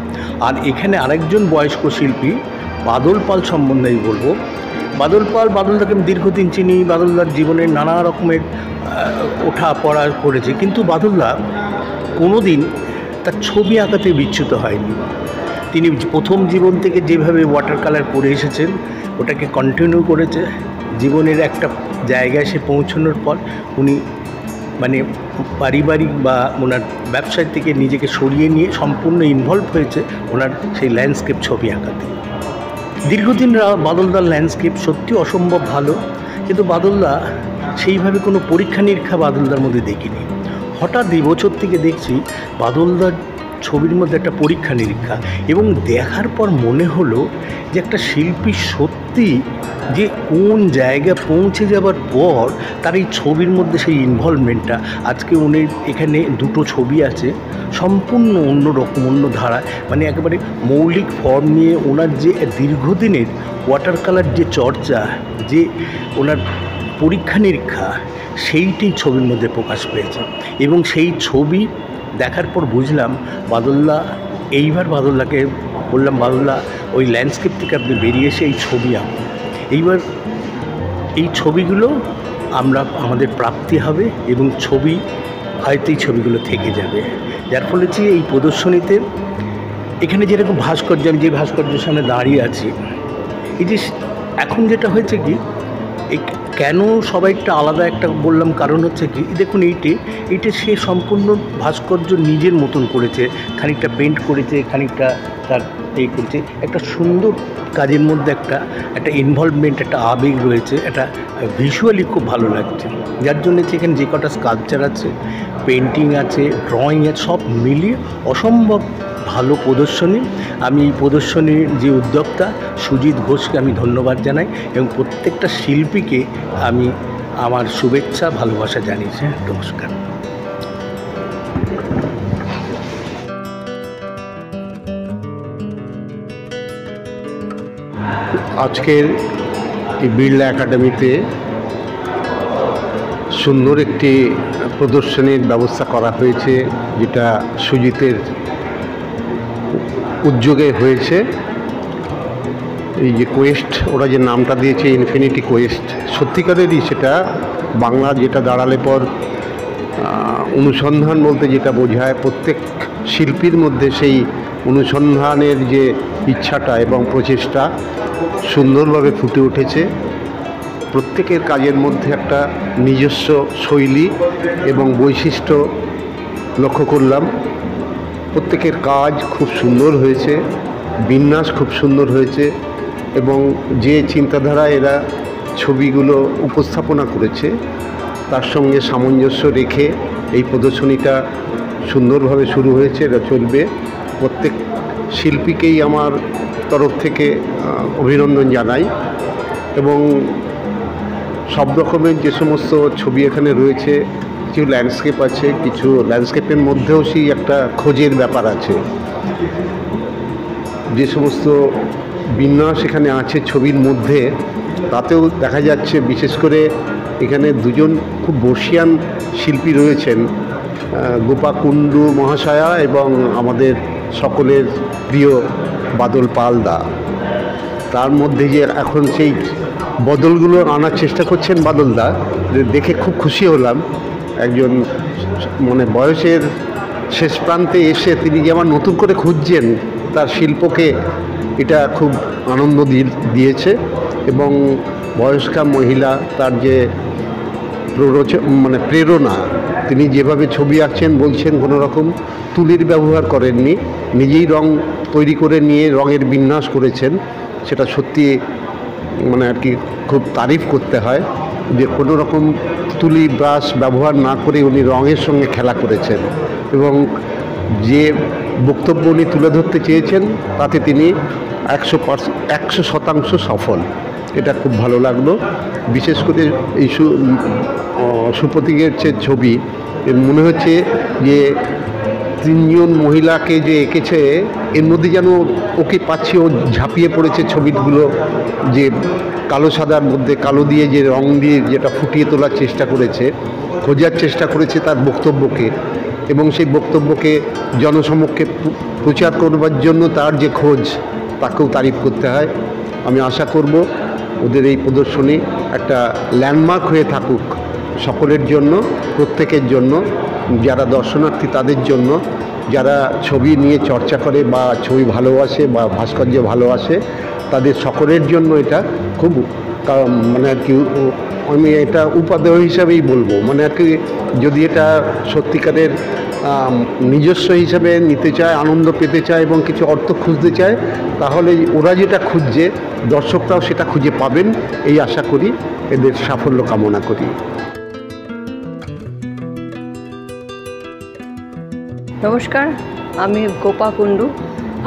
আর এখানে আরেকজন বয়স্ক শিল্পী বাদল পাল সম্বন্ধে আমি বলবো। বাদলদাকে আমি দীর্ঘদিন চিনি, বাদলদার জীবনের নানা রকমের ওঠা পড়া করেছে, কিন্তু বাদলদা কোনো দিন তার ছবি আঁকাতে বিচ্যুত হয়নি। তিনি প্রথম জীবন থেকে যেভাবে ওয়াটার কালার করে এসেছেন, ওটাকে কন্টিনিউ করেছে। জীবনের একটা জায়গায় সে পৌঁছানোর পর উনি মানে পারিবারিক বা ওনার ব্যবসার থেকে নিজেকে সরিয়ে নিয়ে সম্পূর্ণ ইনভলভ হয়েছে ওনার সেই ল্যান্ডস্কেপ ছবি আঁকাতে। দীর্ঘদিন বাদলদার ল্যান্ডস্কেপ সত্যি অসম্ভব ভালো, কিন্তু বাদলদা সেইভাবে কোনো পরীক্ষা নিরীক্ষা বাদলদার মধ্যে দেখিনি। হঠাৎ এই বছর থেকে দেখছি বাদলদার ছবির মধ্যে একটা পরীক্ষা নিরীক্ষা, এবং দেখার পর মনে হলো যে একটা শিল্পী সত্যি যে কোন জায়গায় পৌঁছে যাবার পর তার এই ছবির মধ্যে সেই ইনভলভমেন্টটা। আজকে উনি এখানে দুটো ছবি আছে সম্পূর্ণ অন্য রকম, অন্য ধারা, মানে একেবারে মৌলিক ফর্ম নিয়ে ওনার যে দীর্ঘদিনের ওয়াটার কালার যে চর্চা, যে ওনার পরীক্ষা নিরীক্ষা, সেইটাই ছবির মধ্যে প্রকাশ পেয়েছে। এবং সেই ছবি দেখার পর বুঝলাম বাদলদা, এইবার বাদলদাকে বললাম, বাদলদা ওই ল্যান্ডস্কেপ থেকে আপনি বেরিয়ে এসে এই ছবি আঁকুন। এইবার এই ছবিগুলো আমাদের প্রাপ্তি হবে এবং ছবি হয়তো এই ছবিগুলো থেকে যাবে, যার ফলে যে এই প্রদর্শনীতে এখানে যেরকম ভাস্কর্য, আমি যে ভাস্কর্যের সামনে দাঁড়িয়ে আছি, এই যে এখন যেটা হয়েছে কি, এই কেন সবাই একটা আলাদা একটা বললাম, কারণ হচ্ছে কি, দেখুন এইটা সে সম্পূর্ণ ভাস্কর্য নিজের মতন করেছে, খানিকটা পেন্ট করেছে, খানিকটা তার এই করেছে, একটা সুন্দর কাজের মধ্যে একটা ইনভলভমেন্ট, একটা আবেগ রয়েছে, একটা ভিজুয়ালি খুব ভালো লাগছে। যার জন্য এখানে যে কটা স্কাল্পচার আছে, পেন্টিং আছে, ড্রয়িং আছে, সব মিলিয়ে অসম্ভব ভালো প্রদর্শনী। আমি এই প্রদর্শনীর যে উদ্যোক্তা সুজিত ঘোষকে আমি ধন্যবাদ জানাই, এবং প্রত্যেকটা শিল্পীকে আমি আমার শুভেচ্ছা ভালোবাসা জানিয়েছি। নমস্কার। আজকের এই বিড়লা একাডেমিতে সুন্দর একটি প্রদর্শনীর ব্যবস্থা করা হয়েছে, যেটা সুজিতের উদ্যোগে হয়েছে। এই যে কোয়েস্ট, ওরা যে নামটা দিয়েছে ইনফিনিটি কোয়েস্ট, সত্যিকারেরই সেটা বাংলা যেটা দাঁড়ালে পর অনুসন্ধান বলতে যেটা বোঝায়, প্রত্যেক শিল্পীর মধ্যে সেই অনুসন্ধানের যে ইচ্ছাটা এবং প্রচেষ্টা সুন্দরভাবে ফুটে উঠেছে। প্রত্যেকের কাজের মধ্যে একটা নিজস্ব শৈলী এবং বৈশিষ্ট্য লক্ষ্য করলাম। প্রত্যেকের কাজ খুব সুন্দর হয়েছে, বিন্যাস খুব সুন্দর হয়েছে, এবং যে চিন্তাধারা এরা ছবিগুলো উপস্থাপনা করেছে তার সঙ্গে সামঞ্জস্য রেখে এই প্রদর্শনীটা সুন্দরভাবে শুরু হয়েছে, এটা চলবে। প্রত্যেক শিল্পীকেই আমার তরফ থেকে অভিনন্দন জানাই, এবং সব রকমের যে সমস্ত ছবি এখানে রয়েছে, কিছু ল্যান্ডস্কেপ আছে, কিছু ল্যান্ডস্কেপের মধ্যেও সেই একটা খোঁজের ব্যাপার আছে। যে সমস্ত বিন্যাস এখানে আছে ছবির মধ্যে, তাতেও দেখা যাচ্ছে, বিশেষ করে এখানে দুজন খুব বর্ষিয়ান শিল্পী রয়েছেন, গোপা কুণ্ডু মহাশয়া এবং আমাদের সকলের প্রিয় বাদল পালদা। তার মধ্যে যে এখন সেই বদলগুলো আনার চেষ্টা করছেন বাদলদা, দেখে খুব খুশি হলাম। একজন মানে বয়সের শেষ প্রান্তে এসে তিনি যে আমার নতুন করে খুঁজছেন তার শিল্পকে, এটা খুব আনন্দ দিয়েছে। এবং বয়স্কা মহিলা, তার যে প্রেরণা, তিনি যেভাবে ছবি আঁকছেন, বলছেন কোনো রকম তুলির ব্যবহার করেননি, নিজেই রং তৈরি করে নিয়ে রঙের বিন্যাস করেছেন, সেটা সত্যি মানে আর কি খুব তারিফ করতে হয়, যে কোনো রকম তুলি ব্রাশ ব্যবহার না করে উনি রঙের সঙ্গে খেলা করেছেন, এবং যে বক্তব্য উনি তুলে ধরতে চেয়েছেন তাতে তিনি 100% সফল। এটা খুব ভালো লাগলো। বিশেষ করে এই সুপ্রতীকের যে ছবি, মনে হচ্ছে যে তিনজন মহিলাকে যে এঁকেছে, এর মধ্যে যেন ওকে পাচ্ছি, ও ঝাঁপিয়ে পড়েছে ছবিগুলো, যে কালো সাদার মধ্যে কালো দিয়ে যে রং দিয়ে যেটা ফুটিয়ে তোলার চেষ্টা করেছে, খোঁজার চেষ্টা করেছে তার বক্তব্যকে, এবং সেই বক্তব্যকে জনসমক্ষে প্রচার করবার জন্য তার যে খোঁজ, তাকেও তারিফ করতে হয়। আমি আশা করব ওদের এই প্রদর্শনী একটা ল্যান্ডমার্ক হয়ে থাকুক সকলের জন্য, প্রত্যেকের জন্য, যারা দর্শনার্থী তাদের জন্য, যারা ছবি নিয়ে চর্চা করে বা ছবি ভালোবাসে বা ভাস্কর্য ভালোবাসে, তাদের সকলের জন্য এটা খুব মানে আর কি, আমি এটা উপাদেয় হিসাবেই বলবো, মানে আর কি যদি এটা সত্যিকারের নিজস্ব হিসাবে নিতে চায়, আনন্দ পেতে চায় এবং কিছু অর্থ খুঁজতে চায়, তাহলে ওরা যেটা খুঁজছে দর্শকরাও সেটা খুঁজে পাবেন, এই আশা করি, এদের সাফল্য কামনা করি। নমস্কার, আমি গোপা কুণ্ডু।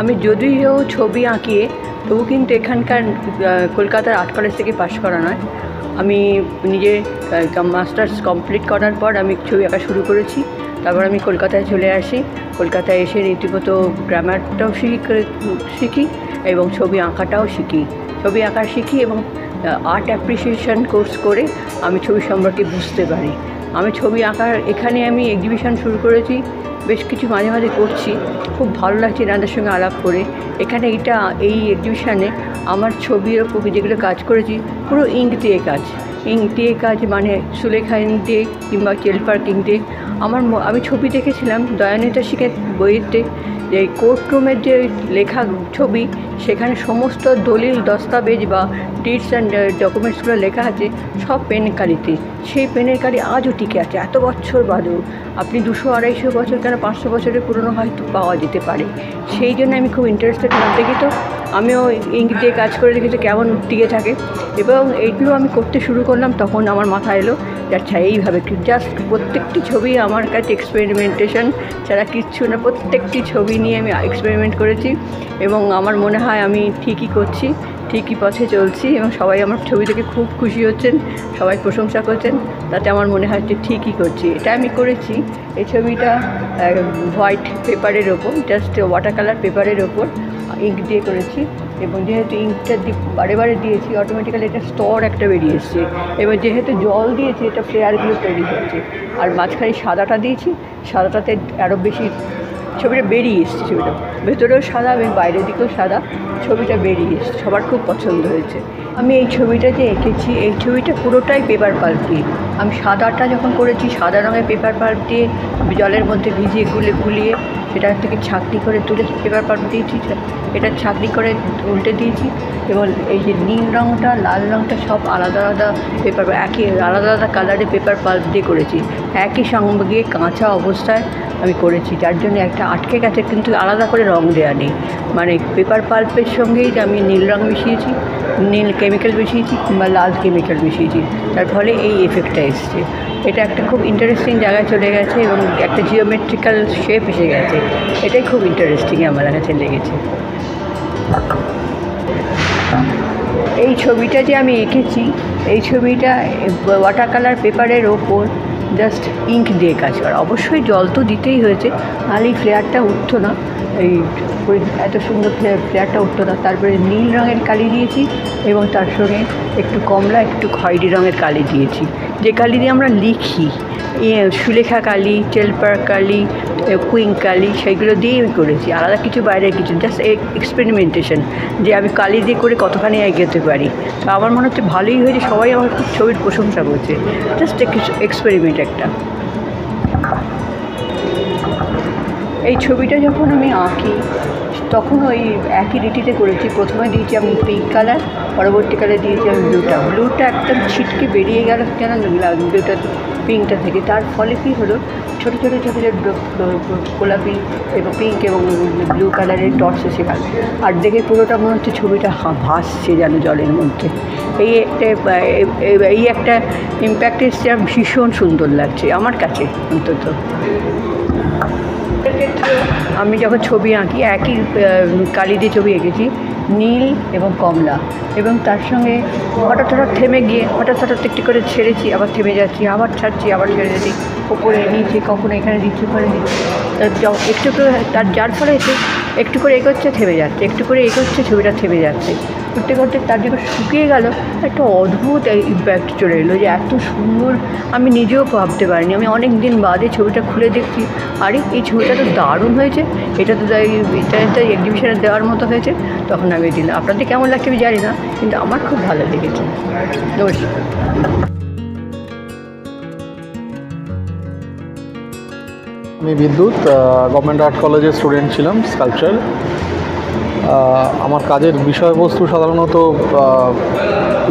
আমি যদিও ছবি আঁকিয়ে তবু কিন্তু এখানকার কলকাতার আর্ট কলেজ থেকে পাশ করা নয়। আমি নিজে মাস্টার্স কমপ্লিট করার পর আমি ছবি আঁকা শুরু করেছি। তারপর আমি কলকাতায় চলে আসি। কলকাতায় এসে রীতিমতো গ্রামারটাও শিখি এবং ছবি আঁকাটাও শিখি। ছবি আঁকা শিখি এবং আর্ট অ্যাপ্রিসিয়েশন কোর্স করে আমি ছবি সম্পর্কে বুঝতে পারি। আমি ছবি আঁকার এখানে আমি এক্সিবিশন শুরু করেছি, বেশ কিছু মাঝে মাঝে করছি। খুব ভালো লাগছে এনাদের সঙ্গে আলাপ করে। এখানে এই এক্সিবিশানে আমার ছবির ওপর যেগুলো কাজ করেছি পুরো ইঙ্ক দিয়ে কাজ মানে সুলেখা ইঙ্ক দিয়ে কিংবা চেলপার্ক ইঙ্ক দিয়ে। আমি ছবি দেখেছিলাম দয়ানিতা শিখের বইতে যে কোর্টরুমের যে লেখা ছবি, সেখানে সমস্ত দলিল দস্তাবেজ বা ডিটস অ্যান্ড ডকুমেন্টসগুলো লেখা আছে সব পেন কালিতে। সেই পেনের কালি আজও টিকে আছে এত বছর বাদেও। আপনি 200-250 বছর কেন 500 বছরের পুরনো হয়তো পাওয়া যেতে পারে। সেই জন্য আমি খুব ইন্টারেস্টেড হলাম। দেখি তো আমিও ইঙ্ক দিয়ে কাজ করে দেখেছি কেমন টিকে থাকে, এবং এইগুলো আমি করতে শুরু করলাম। তখন আমার মাথায় এলো যে আচ্ছা এইভাবে জাস্ট প্রত্যেকটি ছবি আমার কাছে এক্সপেরিমেন্টেশন ছাড়া কিচ্ছু না। প্রত্যেকটি ছবি নিয়ে আমি এক্সপেরিমেন্ট করেছি এবং আমার মনে হয় আমি ঠিকই করছি, ঠিকই পথে চলছি এবং সবাই আমার ছবি দেখে খুব খুশি হচ্ছেন, সবাই প্রশংসা করছেন। তাতে আমার মনে হয় যে ঠিকই করছি। এটা আমি করেছি, এই ছবিটা হোয়াইট পেপারের ওপর, জাস্ট ওয়াটার কালার পেপারের ওপর ইঙ্ক দিয়ে করেছি। এবং যেহেতু ইঙ্কটা বারে বারে দিয়েছি, অটোমেটিক্যালি এটা স্তর একটা বেরিয়ে এসছে। এবার যেহেতু জল দিয়েছি, এটা ফ্লেয়ারগুলো তৈরি হয়েছে। আর মাঝখানে সাদাটা দিয়েছি, সাদাটাতে আরও বেশি ছবিটা বেরিয়ে এসছে। ছবিটা ভেতরেও সাদা এবং বাইরের দিকেও সাদা, ছবিটা বেরিয়ে এসছে। সবার খুব পছন্দ হয়েছে। আমি এই ছবিটা যে এঁকেছি, এই ছবিটা পুরোটাই পেপার পাল্প দিয়ে। আমি সাদাটা যখন করেছি, সাদা রঙের পেপার পাল্প দিয়ে জলের মধ্যে ভিজিয়ে গুলিয়ে সেটা থেকে ছাঁকনি করে তুলে পেপার পাল্প দিয়েছি। এটা ছাঁকনি করে উল্টে দিয়েছি। এবং এই যে নীল রঙটা, লাল রঙটা সব আলাদা আলাদা পেপার, আলাদা আলাদা কালারের পেপার পাল্প দিয়ে করেছি। একই সঙ্গে কাঁচা অবস্থায় আমি করেছি, যার জন্য একটা আটকে গেছে, কিন্তু আলাদা করে রঙ দেওয়া নেই। মানে পেপার পাল্পের সঙ্গেই আমি নীল রঙ মিশিয়েছি, নীল কেমিক্যাল মিশিয়েছি কিংবা লাল কেমিক্যাল মিশিয়েছি, তার ফলে এই এফেক্টটা এসছে। এটা একটা খুব ইন্টারেস্টিং জায়গায় চলে গেছে এবং একটা জিওমেট্রিক্যাল শেপ এসে গেছে। এটাই খুব ইন্টারেস্টিং আমার কাছে লেগেছে। এই ছবিটা যে আমি এঁকেছি, এই ছবিটা ওয়াটার কালার পেপারের ওপর জাস্ট ইঙ্ক দিয়ে কাজ করা। অবশ্যই জল তো দিতেই হয়েছে, নাহলে এই ফ্লেয়ারটা উঠতো না, এই এত সুন্দর ফ্লেয়ারটা উঠতো না। তারপরে নীল রঙের কালি দিয়েছি এবং তার সঙ্গে একটু কমলা, একটু খয়েরি রঙের কালি দিয়েছি, যে কালি দিয়ে আমরা লিখি। সুলেখা কালি, চেলপার কালি, কুইং কালি, সেইগুলো দিয়েই আমি করেছি। আলাদা কিছু, বাইরে কিছু, জাস্ট এক্সপেরিমেন্টেশন যে আমি কালি দিয়ে করে কতখানি এগোতে পারি। তো আমার মনে হচ্ছে ভালোই হয়েছে, সবাই আমার খুব ছবির প্রশংসা করছে। জাস্ট এক্সপেরিমেন্ট একটা। এই ছবিটা যখন আমি আঁকি তখন ওই একই রীতিতে করেছি। প্রথমে দিয়েছি আমি পিঙ্ক কালার, পরবর্তীকালে দিয়েছি আমি ব্লুটা একদম ছিটকে বেরিয়ে গেল কেন ব্লুটা পিঙ্কটা থেকে। তার ফলে কী হলো, ছোটো ছোটো ছোটো গোলাপি এবং পিঙ্ক এবং ব্লু কালারের ডটস এসে গেল। আর দেখে পুরোটা মনে হচ্ছে ছবিটা ভাসছে যেন জলের মধ্যে। এই একটা ইম্প্যাক্ট এসছে, ভীষণ সুন্দর লাগছে আমার কাছে অন্তত। আমি যখন ছবি আঁকি, একই কালি দিয়ে ছবি এঁকেছি, নীল এবং কমলা, এবং তার সঙ্গে হঠাৎ হঠাৎ থেমে গিয়ে হঠাৎ একটু করে ছেড়েছি, আবার থেমে যাচ্ছি, আবার ছাড়ছি, আবার ছেড়ে দিচ্ছি, ওপরে নিচে, কখনো এখানে দিচ্ছি, ওখানে দিচ্ছি। একটু করে তার যার ফলে একটু করে এগোচ্ছে, থেমে যাচ্ছে, একটু করে এগোচ্ছে, ছবিটা থেমে যাচ্ছে। করতে করতে তার যখন শুকিয়ে গেল, একটা অদ্ভুত ইম্প্যাক্ট চলে এলো, যে এত সুন্দর আমি নিজেও ভাবতে পারিনি। আমি অনেক দিন বাদে ছবিটা খুলে দেখছি, আরে এই ছবিটা তো দারুণ হয়েছে, এটা তো এক্সিবিশনে দেওয়ার মতো হয়েছে। তখন আমি দিলাম। আপনাদের কেমন লাগছে আমি জানি না, কিন্তু আমার খুব ভালো লেগেছে। নমস্কার। আমি বিদ্যুৎ, গভর্নমেন্ট আর্ট কলেজের স্টুডেন্ট ছিলাম, স্কাল্পচার। আমার কাজের বিষয়বস্তু সাধারণত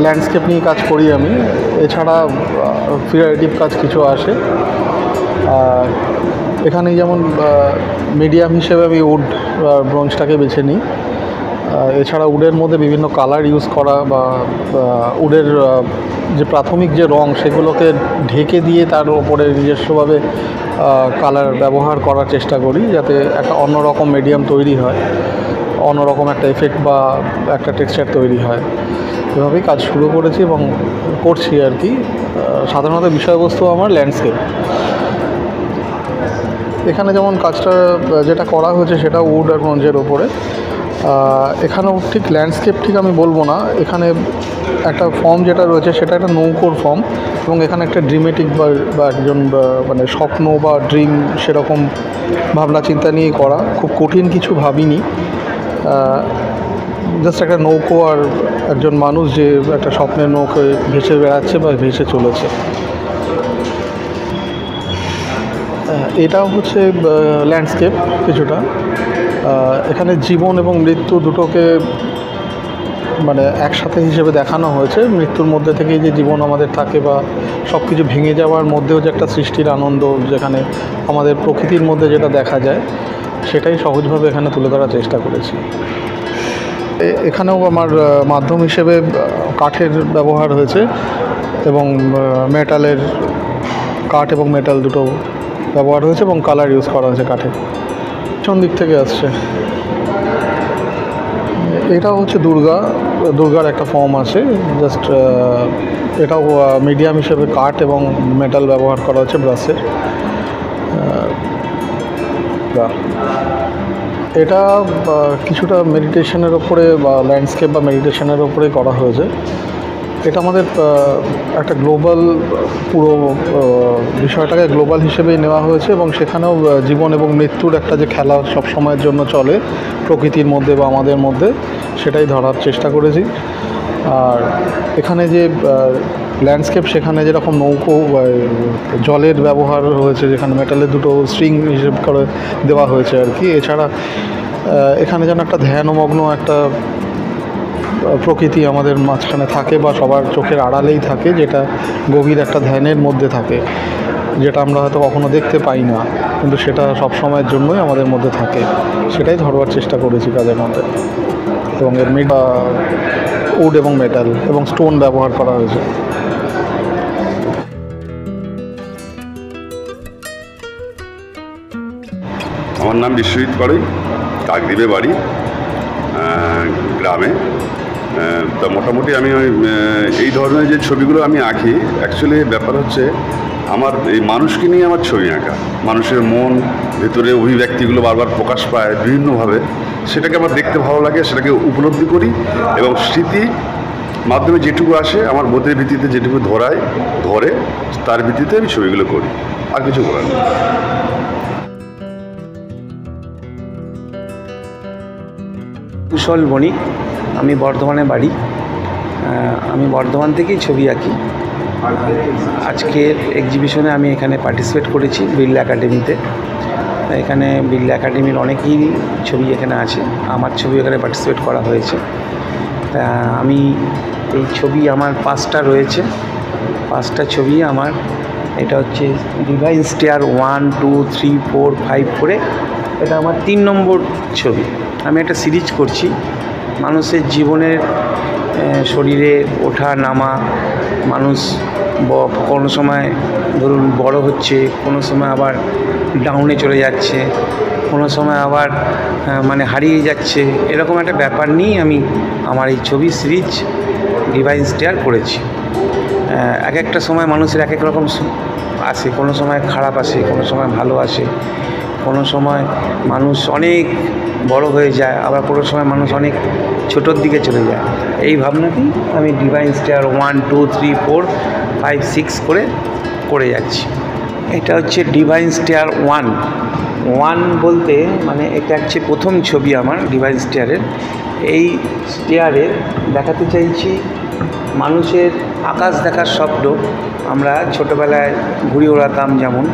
ল্যান্ডস্কেপ নিয়ে কাজ করি আমি। এছাড়া ফিগারেটিভ কাজ কিছু আসে। এখানে যেমন মিডিয়াম হিসেবে আমি উড ব্রোঞ্জটাকে বেছে নিই। এছাড়া উডের মধ্যে বিভিন্ন কালার ইউজ করা বা উডের যে প্রাথমিক যে রং সেগুলোকে ঢেকে দিয়ে তার ওপরে নিজস্বভাবে কালার ব্যবহার করার চেষ্টা করি, যাতে একটা অন্যরকম মিডিয়াম তৈরি হয়, অন্যরকম একটা এফেক্ট বা একটা টেক্সচার তৈরি হয়। এভাবেই কাজ শুরু করেছি এবং করছি আর কি। সাধারণত বিষয়বস্তু আমার ল্যান্ডস্কেপ। এখানে যেমন কাজটা যেটা করা হয়েছে সেটা উড আর ব্রোঞ্জের ওপরে। এখানেও ঠিক ল্যান্ডস্কেপ ঠিক আমি বলবো না, এখানে একটা ফর্ম যেটা রয়েছে সেটা একটা নৌকোর ফর্ম, এবং এখানে একটা ড্রিমেটিক বা একজন মানে স্বপ্ন বা ড্রিম সেরকম ভাবনা চিন্তা নিয়ে করা। খুব কঠিন কিছু ভাবিনি, জাস্ট একটা নৌকো আর একজন মানুষ যে একটা স্বপ্নের নৌকোয় ভেসে বেড়াচ্ছে বা ভেসে চলেছে। এটাও হচ্ছে ল্যান্ডস্কেপ কিছুটা। এখানে জীবন এবং মৃত্যু দুটোকে মানে একসাথে হিসেবে দেখানো হয়েছে। মৃত্যুর মধ্যে থেকেই যে জীবন আমাদের থাকে বা সব কিছু ভেঙে যাওয়ার মধ্যেও যে একটা সৃষ্টির আনন্দ যেখানে আমাদের প্রকৃতির মধ্যে যেটা দেখা যায় সেটাই সহজভাবে এখানে তুলে ধরার চেষ্টা করেছি। এখানেও আমার মাধ্যম হিসেবে কাঠের ব্যবহার হয়েছে এবং মেটালের, কাঠ এবং মেটাল দুটো ব্যবহার হয়েছে এবং কালার ইউজ করা হয়েছে কাঠে। পিছন দিক থেকে আসছে এটা হচ্ছে দুর্গার একটা ফর্ম আছে, জাস্ট এটাও মিডিয়াম হিসেবে কাঠ এবং মেটাল ব্যবহার করা হচ্ছে ব্রাশের। এটা কিছুটা মেডিটেশনের ওপরে বা ল্যান্ডস্কেপ বা মেডিটেশনের ওপরে করা হয়েছে। এটা আমাদের একটা গ্লোবাল পুরো বিষয়টাকে গ্লোবাল হিসেবেই নেওয়া হয়েছে এবং সেখানেও জীবন এবং মৃত্যুর একটা যে খেলা সব সময়ের জন্য চলে প্রকৃতির মধ্যে বা আমাদের মধ্যে, সেটাই ধরার চেষ্টা করেছি। আর এখানে যে ল্যান্ডস্কেপ সেখানে যেরকম নৌকো জলের ব্যবহার হয়েছে, যেখানে মেটালের দুটো স্ট্রিং হিসেবে করে দেওয়া হয়েছে আর কি। এছাড়া এখানে যেন একটা ধ্যানমগ্ন একটা প্রকৃতি আমাদের মাঝখানে থাকে বা সবার চোখের আড়ালেই থাকে, যেটা গভীর একটা ধ্যানের মধ্যে থাকে, যেটা আমরা হয়তো কখনো দেখতে পাই না, কিন্তু সেটা সব সময়ের জন্যই আমাদের মধ্যে থাকে। সেটাই ধরবার চেষ্টা করেছি কাজের মধ্যে। এবং এর উড এবং মেটাল এবং স্টোন ব্যবহার করা হয়েছে। আমার নাম বিশ্বজিৎ পাড়ুই, কাকদ্বীপে বাড়ি, গ্রামে। তা মোটামুটি আমি এই ধরনের যে ছবিগুলো আমি আঁকি, অ্যাকচুয়ালি ব্যাপার হচ্ছে আমার এই মানুষকে নিয়ে আমার ছবি আঁকা। মানুষের মন, ভেতরে অভিব্যক্তিগুলো বারবার প্রকাশ পায় বিভিন্নভাবে, সেটাকে আমার দেখতে ভালো লাগে, সেটাকে উপলব্ধি করি এবং স্মৃতি মাধ্যমে যেটুকু আসে আমার বোধের ভিত্তিতে যেটুকু ধরে তার ভিত্তিতে আমি ছবিগুলো করি, আর কিছু করার নেই। কুশল বণিক, আমি বর্ধমানে বাড়ি। আমি বর্ধমান থেকেই ছবি আঁকি। আজকের এক্সিবিশনে আমি এখানে পার্টিসিপেট করেছি বিড়লা একাডেমিতে। এখানে বিড়লা একাডেমির অনেকেই ছবি এখানে আছে, আমার ছবি এখানে পার্টিসিপেট করা হয়েছে। আমি এই ছবি আমার 5টা রয়েছে, 5টা ছবি আমার। এটা হচ্ছে ডিভাইন স্টেয়ার 1, 2, 3, 4, 5 করে এটা আমার 3 নম্বর ছবি। আমি একটা সিরিজ করছি মানুষের জীবনের, শরীরে ওঠা নামা, মানুষ কোনো সময় ধরুন বড় হচ্ছে, কোনো সময় আবার ডাউনে চলে যাচ্ছে, কোনো সময় আবার মানে হারিয়ে যাচ্ছে, এরকম একটা ব্যাপার নিয়েই আমি আমার এই ছবি সিরিজ ডিভাইন স্টেয়ার করেছি। এক একটা সময় মানুষের এক এক রকম আসে, কোনো সময় খারাপ আসে, কোনো সময় ভালো আসে, কোনো সময় মানুষ অনেক বড় হয়ে যায়, আবার কোনো সময় মানুষ অনেক ছোটোর দিকে চলে যায়। এই ভাবনাতেই আমি ডিভাইন স্টেয়ার 1, 2, 3, 4, 5, 6 করে যাচ্ছি। এটা হচ্ছে ডিভাইন স্টেয়ার 1 বলতে মানে এটা হচ্ছে প্রথম ছবি আমার ডিভাইন স্টেয়ারের। এই স্টেয়ারে দেখাতে চাইছি মানুষের আকাশ দেখার স্বপ্ন। আমরা ছোটোবেলায় ঘুড়ি ওড়াতাম, যেমন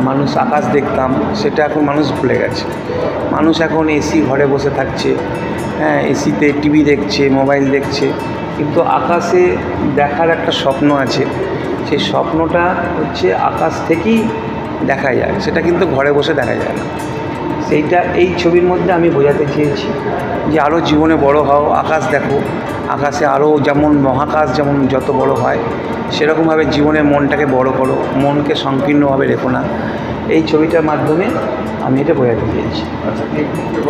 মানুষ আকাশ দেখতাম, সেটা এখন মানুষ ভুলে গেছে। মানুষ এখন এসি ঘরে বসে থাকছে, এসিতে টিভি দেখছে, মোবাইল দেখছে, কিন্তু আকাশে দেখার একটা স্বপ্ন আছে। সেই স্বপ্নটা হচ্ছে আকাশ থেকেই দেখা যায়, সেটা কিন্তু ঘরে বসে দেখা যায় না। সেইটা এই ছবির মধ্যে আমি বোঝাতে চেয়েছি। যে আরও জীবনে বড় হও, আকাশ দেখো, আকাশে আরও যেমন মহাকাশ যেমন যত বড় হয় সেরকমভাবে জীবনে মনটাকে বড় করো, মনকে সংকীর্ণভাবে রেখো না। এই ছবিটার মাধ্যমে আমি এটা বোঝাতে চেয়েছি।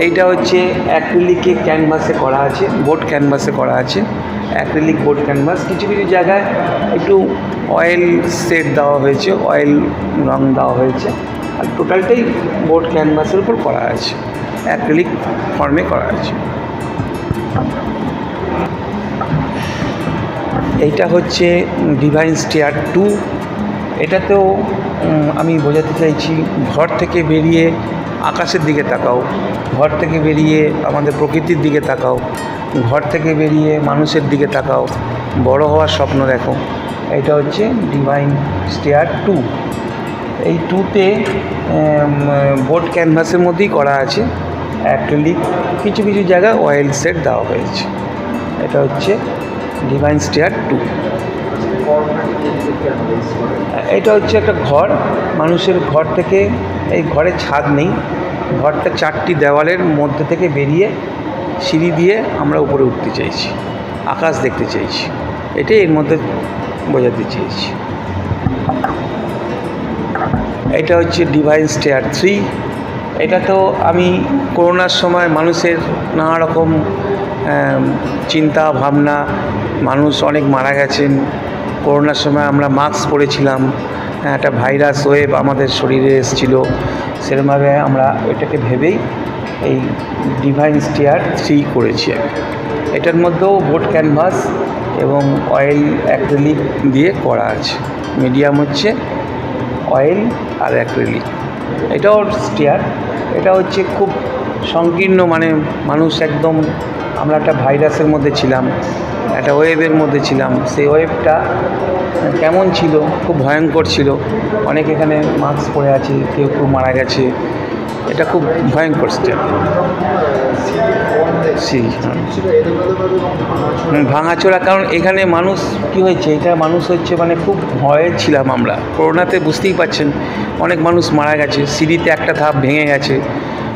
এইটা হচ্ছে অ্যাক্রিলিকে ক্যানভাসে করা আছে, বোর্ড ক্যানভাসে করা আছে, অ্যাক্রিলিক বোর্ড ক্যানভাস। কিছু কিছু জায়গায় একটু অয়েল সেট দেওয়া হয়েছে, অয়েল রং দেওয়া হয়েছে, আর টোটালটাই বোর্ড ক্যানভাসের উপর করা আছে, অ্যাক্রিলিক ফর্মে করা আছে। এইটা হচ্ছে ডিভাইন স্টেয়ার 2। এটাতেও আমি বোঝাতে চাইছি ঘর থেকে বেরিয়ে আকাশের দিকে তাকাও, ঘর থেকে বেরিয়ে আমাদের প্রকৃতির দিকে তাকাও, ঘর থেকে বেরিয়ে মানুষের দিকে তাকাও, বড় হওয়ার স্বপ্ন দেখো। এটা হচ্ছে ডিভাইন স্টেয়ার 2। এই 2তে বোর্ড ক্যানভাসের মধ্যেই করা আছে, অ্যাক্রিলিক, কিছু কিছু জায়গায় অয়েল সেট দেওয়া হয়েছে। এটা হচ্ছে ডিভাইন স্টেয়ার 2। এটা হচ্ছে একটা ঘর, মানুষের ঘর থেকে, এই ঘরে ছাদ নেই, ঘরটা 4টি দেওয়ালের মধ্যে থেকে বেরিয়ে সিঁড়ি দিয়ে আমরা উপরে উঠতে চাইছি, আকাশ দেখতে চাইছি, এটাই এর মধ্যে বোঝাতে চেয়েছি। এটা হচ্ছে ডিভাইন স্টেয়ার 3। এটা তো আমি করোনার সময় মানুষের নানা রকম চিন্তা ভাবনা, মানুষ অনেক মারা গেছেন, করোনার সময় আমরা মাস্ক পরেছিলাম, একটা ভাইরাস ওয়েভ আমাদের শরীরে এসেছিল, সেরকমভাবে আমরা এটাকে ভেবেই এই ডিভাইন স্টেয়ার 3 করেছি আমি। এটার মধ্যেও বোর্ড ক্যানভাস এবং অয়েল অ্যাক্রিলিক দিয়ে করা আছে, মিডিয়াম হচ্ছে অয়েল আর অ্যাক্রিলিক। এটাও স্টেয়ার, এটা হচ্ছে খুব সংকীর্ণ, মানে মানুষ একদম, আমরা একটা ভাইরাসের মধ্যে ছিলাম, একটা ওয়েভের মধ্যে ছিলাম, সেই ওয়েভটা কেমন ছিল, খুব ভয়ঙ্কর ছিল, অনেক এখানে মাস্ক পরে আছে, কেউ কেউ মারা গেছে, এটা খুব ভয়ঙ্কর স্টেপ। ভাঙাচোরা, কারণ এখানে মানুষ কি হয়েছে, এটা মানুষ হচ্ছে মানে খুব ভয়ে ছিলাম আমরা করোনাতে, বুঝতেই পারছেন অনেক মানুষ মারা গেছে, সিঁড়িতে একটা ধাপ ভেঙে গেছে,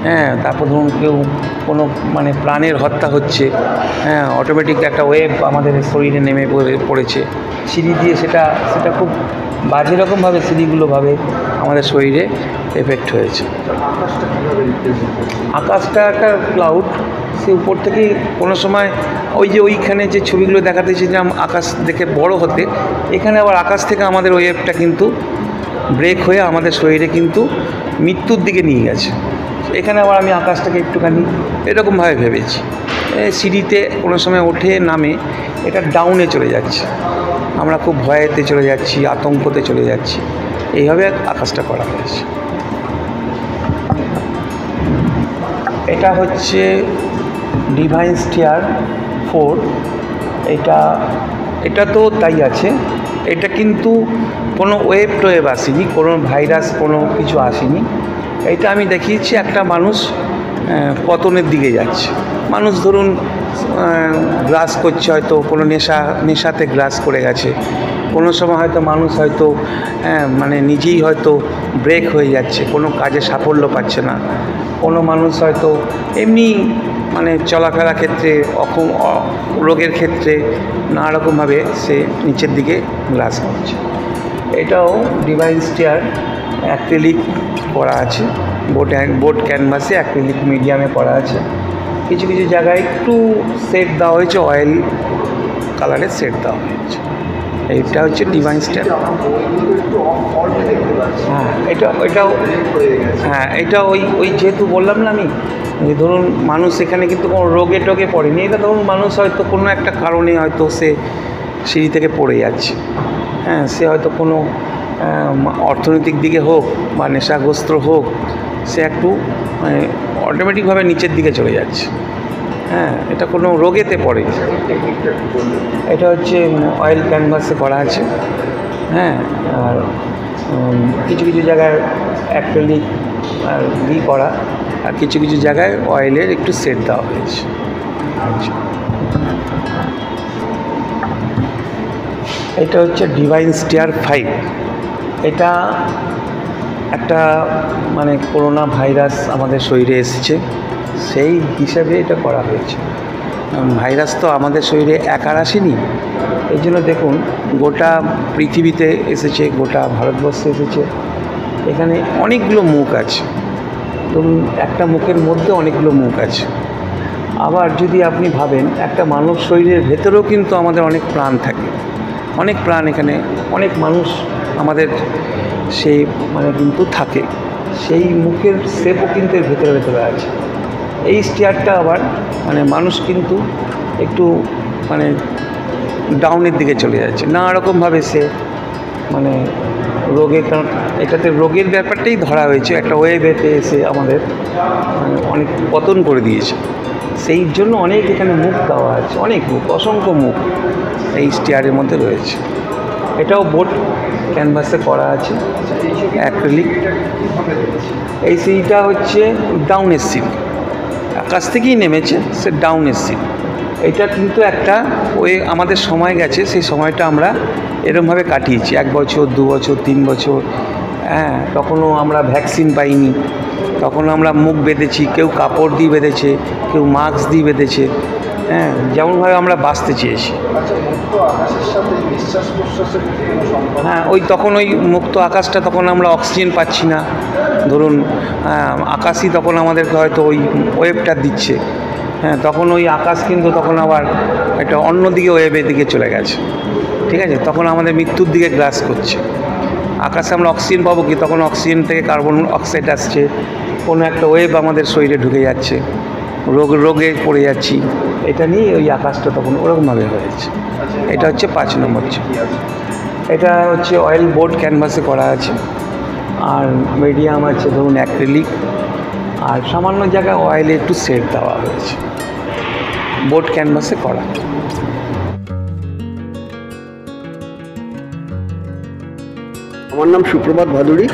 হ্যাঁ, তারপর ধরুন কেউ কোনো মানে প্রাণের হত্যা হচ্ছে, হ্যাঁ, অটোমেটিক একটা ওয়েভ আমাদের শরীরে নেমে পড়েছে সিঁড়ি দিয়ে, সেটা খুব বাজে রকমভাবে সিঁড়িগুলোভাবে আমাদের শরীরে এফেক্ট হয়েছে। আকাশটা একটা ক্লাউড, সে উপর থেকে কোনো সময় ওই যে ওইখানে যে ছবিগুলো দেখাতে চেয়েছিলাম আকাশ দেখে বড় হতে, এখানে আবার আকাশ থেকে আমাদের ওয়েভটা কিন্তু ব্রেক হয়ে আমাদের শরীরে কিন্তু মৃত্যুর দিকে নিয়ে গেছে। এখানে আবার আমি আকাশটাকে একটুখানি এরকমভাবে ভেবেছি, সিঁড়িতে কোনো সময় ওঠে নামে, এটা ডাউনে চলে যাচ্ছে, আমরা খুব ভয়েতে চলে যাচ্ছি, আতঙ্কতে চলে যাচ্ছি, এইভাবে আকাশটা করা হয়েছে। এটা হচ্ছে ডিভাইন স্টেয়ার 4। এটা তো তাই আছে, এটা কিন্তু কোনো ওয়েভ টোয়েভ আসেনি, কোনো ভাইরাস কোনো কিছু আসেনি। এটা আমি দেখিয়েছি একটা মানুষ পতনের দিকে যাচ্ছে, মানুষ ধরুন গ্রাস করছে, হয়তো কোনো নেশাতে গ্রাস করে গেছে, কোনো সময় হয়তো মানুষ হয়তো মানে নিজেই হয়তো ব্রেক হয়ে যাচ্ছে, কোনো কাজে সাফল্য পাচ্ছে না, কোনো মানুষ হয়তো এমনি মানে চলাফেরা ক্ষেত্রে রোগের ক্ষেত্রে নানা রকমভাবে সে নিচের দিকে গ্রাস করছে। এটাও ডিভাইন স্টেয়ার অ্যাক্রিলিক করা আছে, বোর্ড ক্যানভাসে অ্যাক্রিলিক মিডিয়ামে করা আছে, কিছু কিছু জায়গায় একটু সেট দেওয়া হয়েছে, অয়েল কালারের সেট দেওয়া হয়েছে। এইটা হচ্ছে ডিভাইন স্টেয়ার। হ্যাঁ, এটা ওই যেহেতু বললাম না আমি, যে ধরুন মানুষ এখানে কিন্তু কোনো রোগে টোগে পড়েনি, এটা ধরুন মানুষ হয়তো কোনো একটা কারণে হয়তো সে সিঁড়ি থেকে পড়ে যাচ্ছে, হ্যাঁ, সে হয়তো কোনো অর্থনৈতিক দিকে হোক বা নেশাগ্রস্ত হোক, সে একটু অটোমেটিকভাবে নিচের দিকে চলে যাচ্ছে, হ্যাঁ, এটা কোনো রোগেতে পড়ে। এটা হচ্ছে অয়েল ক্যানভাসে করা আছে, হ্যাঁ, আর কিছু কিছু জায়গায় অ্যাক্রিলিক আর করা, আর কিছু কিছু জায়গায় অয়েলের একটু সেট দেওয়া হয়েছে। আচ্ছা, এটা হচ্ছে ডিভাইন স্টেয়ার 5। এটা একটা মানে করোনা ভাইরাস আমাদের শরীরে এসেছে, সেই হিসাবে এটা করা হয়েছে। ভাইরাস তো আমাদের শরীরে একার আসেনি, এই জন্য দেখুন গোটা পৃথিবীতে এসেছে, গোটা ভারতবর্ষে এসেছে। এখানে অনেকগুলো মুখ আছে, ধরুন একটা মুখের মধ্যে অনেকগুলো মুখ আছে। আবার যদি আপনি ভাবেন একটা মানব শরীরের ভেতরেও কিন্তু আমাদের অনেক প্রাণ থাকে, অনেক প্রাণ, এখানে অনেক মানুষ আমাদের সেই কিন্তু থাকে, সেই মুখের শেপও কিন্তু এর ভেতরে ভেতরে আছে। এই স্টিয়ারটা আবার মানুষ কিন্তু একটু ডাউনের দিকে চলে যাচ্ছে নানা রকমভাবে, সে রোগের, কারণ এটাতে রোগের ব্যাপারটাই ধরা হয়েছে, একটা ওয়েভেতে এসে আমাদের অনেক পতন করে দিয়েছে। সেই জন্য অনেক এখানে মুখ দেওয়া আছে, অনেক মুখ, অসংখ্য মুখ এই স্টিয়ারের মধ্যে রয়েছে। এটাও বোট ক্যানভাসে করা আছে, অ্যাক্রিলিক। এই সিলটা হচ্ছে ডাউনের সিল, আকাশ থেকেই নেমেছে, সে ডাউনের সিল। এটা কিন্তু একটা আমাদের সময় গেছে, সেই সময়টা আমরা এরকমভাবে কাটিয়েছি, 1 বছর 2 বছর 3 বছর। হ্যাঁ, তখনও আমরা ভ্যাকসিন পাইনি, তখন আমরা মুখ বেঁধেছি, কেউ কাপড় দিয়ে বেঁধেছে, কেউ মাস্ক দিয়ে বেঁধেছে। হ্যাঁ, যেমনভাবে আমরা বাঁচতে চেয়েছি। হ্যাঁ, তখন মুক্ত আকাশটা, তখন আমরা অক্সিজেন পাচ্ছি না, ধরুন আকাশই তখন আমাদেরকে হয়তো ওয়েভটা দিচ্ছে। হ্যাঁ, তখন আকাশ কিন্তু তখন আবার একটা অন্যদিকে ওয়েভের দিকে চলে গেছে, ঠিক আছে? তখন আমাদের মৃত্যুর দিকে গ্রাস করছে। আকাশে আমরা অক্সিজেন পাবো কি? তখন অক্সিজেন থেকে কার্বন অক্সাইড আসছে, কোনো একটা ওয়েভ আমাদের শরীরে ঢুকে যাচ্ছে, রোগে পড়ে যাচ্ছি। এটা নিয়ে আকাশটা তখন ওরকমভাবে হয়েছে। এটা হচ্ছে 5 নম্বর ছবি। এটা হচ্ছে অয়েল বোর্ড ক্যানভাসে করা আছে, আর মিডিয়াম আছে ধরুন অ্যাক্রিলিক, আর সামান্য জায়গায় অয়েলে একটু শেড দেওয়া হয়েছে, বোর্ড ক্যানভাসে করা। আমার নাম সুপ্রভাত ভাদুড়ি।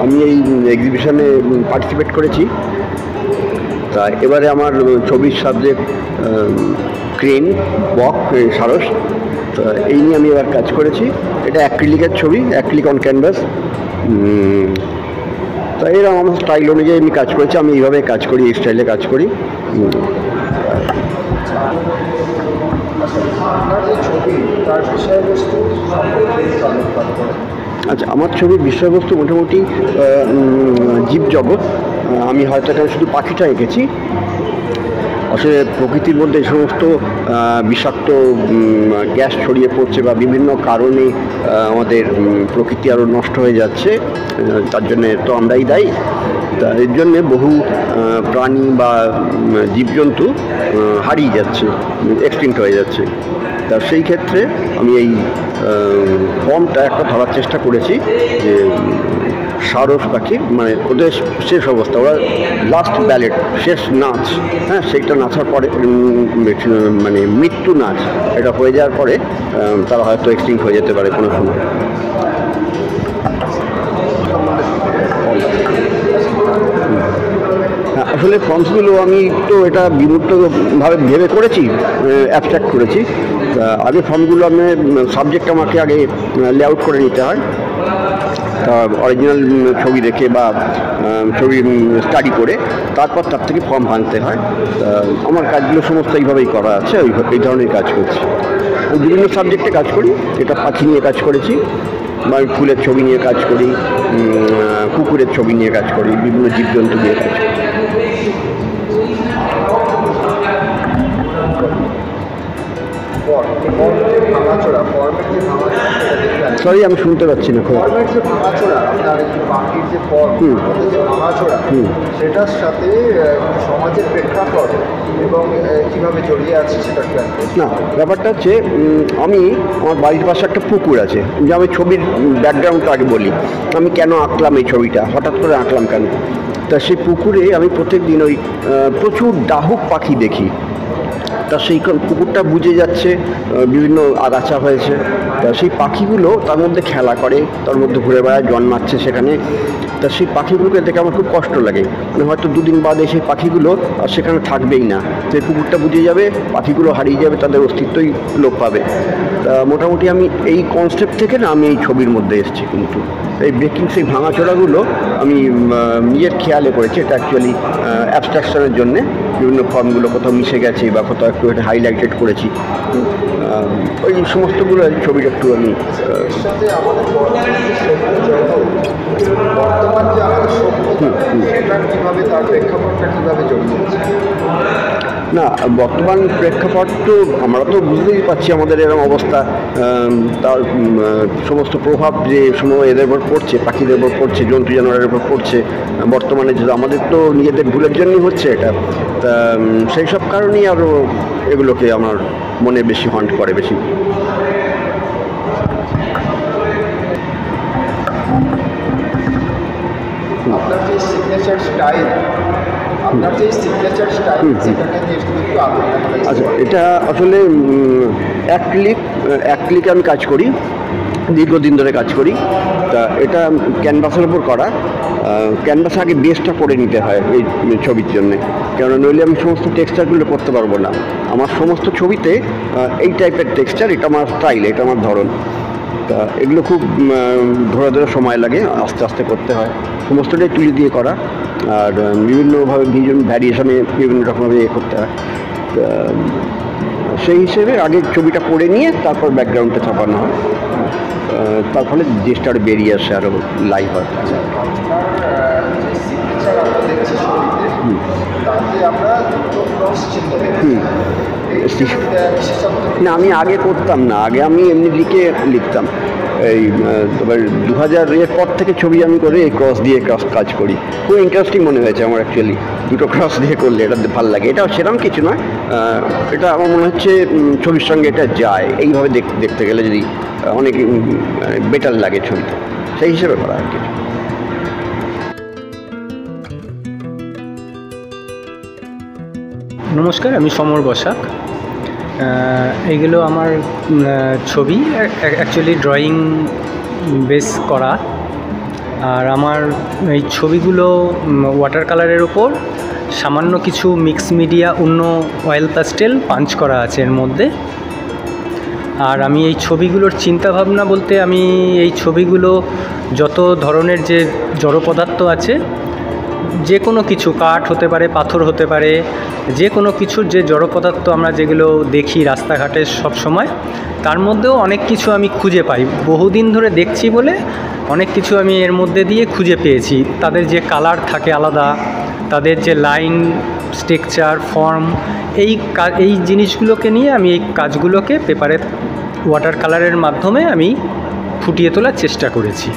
আমি এই এক্সিবিশনে পার্টিসিপেট করেছি। তা এবারে আমার ছবির সাবজেক্ট ক্রেন, বক, সারস। তা এই নিয়ে আমি এবার কাজ করেছি। এটা অ্যাক্রিলিকের ছবি, অ্যাক্রিলিক অন ক্যানভাস। তা এরকম আমার স্টাইল অনুযায়ী আমি কাজ করেছি, আমি এইভাবে কাজ করি, এই স্টাইলে কাজ করি। আচ্ছা, আমার ছবির বিষয়বস্তু মোটামুটি জীবজগৎ। আমি হয়তো এখানে শুধু পাখিটা এঁকেছি। আসলে প্রকৃতির মধ্যে এই সমস্ত বিষাক্ত গ্যাস ছড়িয়ে পড়ছে বা বিভিন্ন কারণে আমাদের প্রকৃতি আরও নষ্ট হয়ে যাচ্ছে, তার জন্যে তো আমরাই দায়ী। তা এর জন্যে বহু প্রাণী বা জীবজন্তু হারিয়ে যাচ্ছে, এক্সটিংক্ট হয়ে যাচ্ছে। তা সেই ক্ষেত্রে আমি এই ফর্মটা একটা ধরার চেষ্টা করেছি যে সারস পাখি, ওদের শেষ অবস্থা, ওরা লাস্ট ব্যালেট, শেষ নাচ, হ্যাঁ, সেইটা নাচার পরে মৃত্যু নাচ, এটা হয়ে যাওয়ার পরে তারা হয়তো এক্সটিংক্ট হয়ে যেতে পারে কোনো সময়। আসলে ফর্মসগুলো আমি তো এটা বিমূর্তভাবে ভেবে করেছি, অ্যাবস্ট্রাক্ট করেছি। আগে ফর্মগুলো সাবজেক্ট আমাকে আগে লেআউট করে নিতে হয়, তা অরিজিনাল ছবি দেখে বা ছবি স্টাডি করে তারপর তার থেকে ফর্ম ভাঙতে হয়। আমার কাজগুলো সমস্ত এইভাবেই করা আছে, এই ধরনের কাজ করছি। বিভিন্ন সাবজেক্টে কাজ করি। এটা পাখি নিয়ে কাজ করেছি, বা ফুলের ছবি নিয়ে কাজ করি, কুকুরের ছবি নিয়ে কাজ করি, বিভিন্ন জীবজন্তু নিয়ে কাজ করি। সরি, আমি শুনতে পাচ্ছি না। সেটার সাথে সমাজের প্রেক্ষাপট এবং কিভাবে জড়িয়ে আছে সেটা না, ব্যাপারটা হচ্ছে আমি আমার বাড়ির পাশে একটা পুকুর আছে, যে আমি ছবির ব্যাকগ্রাউন্ডটা আগে বলি, আমি কেন আঁকলাম এই ছবিটা, হঠাৎ করে আঁকলাম কেন। তা সেই পুকুরে আমি প্রত্যেক দিন প্রচুর ডাহুক পাখি দেখি। তা সেই পুকুরটা বুজে যাচ্ছে, বিভিন্ন আগাছা হয়েছে, তা সেই পাখিগুলো তার মধ্যে খেলা করে, তার মধ্যে ঘুরে বেড়ায়, জন্মাচ্ছে সেখানে। তা সেই পাখিগুলোকে দেখে আমার খুব কষ্ট লাগে, মানে হয়তো দুদিন বাদে সেই পাখিগুলো আর সেখানে থাকবেই না, তো এই পুকুরটা বুঝে যাবে, পাখিগুলো হারিয়ে যাবে, তাদের অস্তিত্বই লোপ পাবে। তা মোটামুটি আমি এই কনসেপ্ট থেকে না আমি এই ছবির মধ্যে এসেছি। কিন্তু এই ব্রেকিং সেই ভাঙাচোরাগুলো আমি নিজের খেয়ালে করেছি, এটা অ্যাকচুয়ালি অ্যাবস্ট্রাকশনের জন্যে বিভিন্ন ফর্মগুলো কোথাও মিশে গেছে বা কোথাও একটু এটা হাইলাইটেড করেছি, ওই সমস্তগুলো ছবিটা একটু আমি বর্তমান যে আমাদের সেটা কীভাবে, তার প্রেক্ষাপটটা কীভাবে জড়িয়ে আছে? না, বর্তমান প্রেক্ষাপট তো আমরা তো বুঝতেই পারছি আমাদের এরকম অবস্থা, তার সমস্ত প্রভাব যে সময় এদের উপর পড়ছে, পাখিদের উপর পড়ছে, জন্তু জানোয়ারের উপর পড়ছে বর্তমানে, যে আমাদের তো নিজেদের ভুলের জন্যই হচ্ছে এটা। তা সেই সব কারণেই আরও এগুলোকে আমার মনে বেশি হন্ট করে বেশি। আপনার যে সিগনেচার স্টাইল, আচ্ছা, এটা আসলে অ্যাক্রিলিক আমি কাজ করি, দীর্ঘদিন ধরে কাজ করি। তা এটা ক্যানভাসের উপর করা, ক্যানভাসে আগে বেসটা করে নিতে হয় এই ছবির জন্যে, কেননা নইলে আমি সমস্ত টেক্সচারগুলো করতে পারবো না। আমার সমস্ত ছবিতে এই টাইপের টেক্সচার, এটা আমার স্টাইল, এটা আমার ধরন। তা এগুলো খুব ধরে ধরে সময় লাগে, আস্তে আস্তে করতে হয়, সমস্তটাই তুলি দিয়ে করা, আর বিভিন্নভাবে ভ্যারিয়েশনে বিভিন্ন রকমভাবে করতে হয়। সেই হিসেবে আগে ছবিটা করে নিয়ে তারপর ব্যাকগ্রাউন্ডটা ছাপানো হয়, তার ফলে জিনিসটা আরও বেরিয়ে আসে, আরও লাইভ হয়। না, আমি আগে করতাম না, আগে আমি এমনি লিখতাম। এই তবে 2000 পর থেকে ছবি আমি করে এই ক্রস দিয়ে কাজ করি, খুব ইন্টারেস্টিং মনে হয়েছে আমার অ্যাকচুয়ালি। দুটো ক্রস দিয়ে করলে এটা ভালো লাগে, এটা সেরকম কিছু নয়, এটা আমার মনে হচ্ছে ছবির সঙ্গে এটা যায়, এইভাবে দেখতে গেলে যদি অনেক বেটার লাগে ছবিতে, সেই হিসেবে করা আর কি। নমস্কার, আমি সমর বসাক। এইগুলো আমার ছবি, অ্যাকচুয়ালি ড্রয়িং বেস করা, আর আমার এই ছবিগুলো ওয়াটার কালারের ওপর সামান্য কিছু মিক্স মিডিয়া, অন্য অয়েল প্যাস্টেল পাঞ্চ করা আছে এর মধ্যে। আর আমি এই ছবিগুলোর চিন্তাভাবনা বলতে, আমি এই ছবিগুলো যত ধরনের যে জড় পদার্থ আছে, যে কোনো কিছু, কাঠ হতে পারে, পাথর হতে পারে, যে কোনো কিছুর যে জড় পদার্থ আমরা যেগুলো দেখি রাস্তাঘাটে সব সময়, তার মধ্যেও অনেক কিছু আমি খুঁজে পাই। বহুদিন ধরে দেখছি বলে অনেক কিছু আমি এর মধ্যে দিয়ে খুঁজে পেয়েছি। তাদের যে কালার থাকে আলাদা, তাদের যে লাইন, স্ট্রাকচার, ফর্ম, এই জিনিসগুলোকে নিয়ে আমি এই কাজগুলোকে পেপারে ওয়াটার কালারের মাধ্যমে আমি ফুটিয়ে তোলার চেষ্টা করেছি।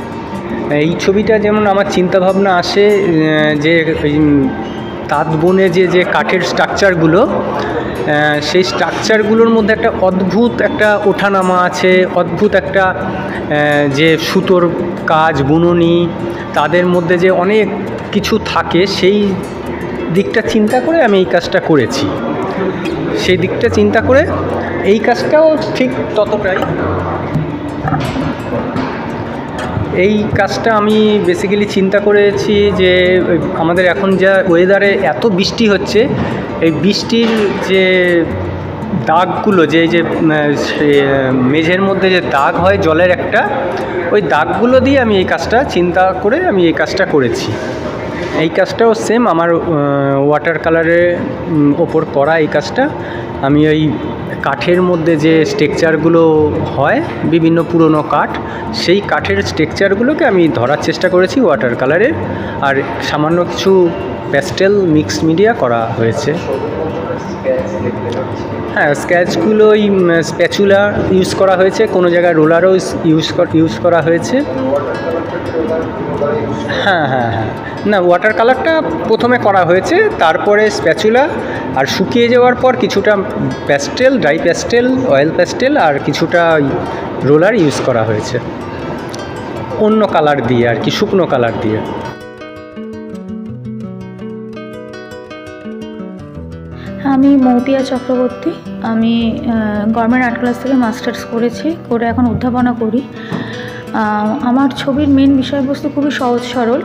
এই ছবিটা যেমন আমার চিন্তাভাবনা আসে যে তাঁত বনে যে কাঠের স্ট্রাকচারগুলো, সেই স্ট্রাকচারগুলোর মধ্যে একটা অদ্ভুত একটা ওঠানামা আছে, অদ্ভুত একটা যে সুতোর কাজ, বুননি, তাদের মধ্যে যে অনেক কিছু থাকে, সেই দিকটা চিন্তা করে আমি এই কাজটা করেছি। সেই দিকটা চিন্তা করে এই কাজটাও ঠিক ততটাই। এই কাজটা আমি বেসিক্যালি চিন্তা করেছি যে আমাদের এখন যা ওয়েদারে এত বৃষ্টি হচ্ছে, এই বৃষ্টির যে দাগগুলো, যে মেঝের মধ্যে যে দাগ হয় জলের একটা, ওই দাগগুলো দিয়ে আমি এই কাজটা চিন্তা করে আমি এই কাজটা করেছি। এই কাজটাও সেম আমার ওয়াটার কালারের ওপর করা। এই কাজটা আমি ওই কাঠের মধ্যে যে স্ট্রাকচারগুলো হয়, বিভিন্ন পুরনো কাঠ, সেই কাঠের স্ট্রাকচারগুলোকে আমি ধরার চেষ্টা করেছি ওয়াটার কালারে, আর সামান্য কিছু প্যাস্টেল মিক্সড মিডিয়া করা হয়েছে। হ্যাঁ, স্কেচগুলো ওই স্প্যাচুলা ইউজ করা হয়েছে, কোনো জায়গায় রোলারও ইউজ করা হয়েছে। হ্যাঁ হ্যাঁ হ্যাঁ, না, ওয়াটার কালারটা প্রথমে করা হয়েছে, তারপরে স্প্যাচুলা, আর শুকিয়ে যাওয়ার পর কিছুটা pastel, dry pastel, oil pastel, আর কিছুটা রোলার ইউজ করা হয়েছে অন্য কালার দিয়ে আর কি, শুকনো কালার দিয়ে। আমি মৌপিয়া চক্রবর্তী। আমি গভর্নমেন্ট আর্ট ক্লাস থেকে মাস্টার্স করেছি, করে এখন অধ্যাপনা করি। আমার ছবির মেন বিষয়বস্তু খুবই সহজ সরল।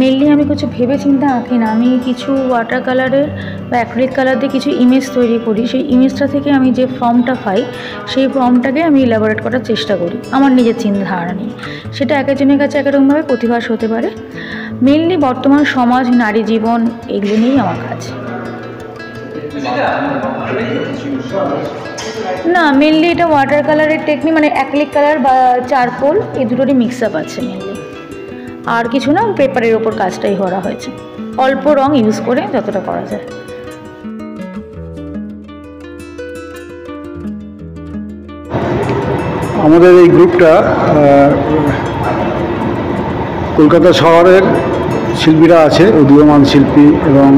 মেনলি আমি কিছু ভেবে চিন্তে আঁকি না, আমি কিছু ওয়াটার কালারের বা অ্যাক্রিলিক কালার দিয়ে কিছু ইমেজ তৈরি করি। সেই ইমেজটা থেকে আমি যে ফর্মটা পাই, সেই ফর্মটাকে আমি ইলাবোরেট করার চেষ্টা করি আমার নিজের চিন্তাধারা নিয়ে। সেটা এক একজনের কাছে একরকমভাবে প্রতিভাস হতে পারে। মেনলি বর্তমান সমাজ, নারী জীবন, এগুলো নিয়েই আমার কাজ। না, মেনলি এটা ওয়াটার কালারের টেকনিক, মানে অ্যাক্রিলিক কালার বা চারকোল, এই দুটোরই মিক্স আপ আছে মেনলি। আর কিছু না, পেপারের ওপর কাজটাই করা হয়েছে, অল্প রং ইউজ করে যতটা করা যায়। আমাদের এই গ্রুপটা কলকাতা শহরের শিল্পীরা আছে, উদীয়মান শিল্পী এবং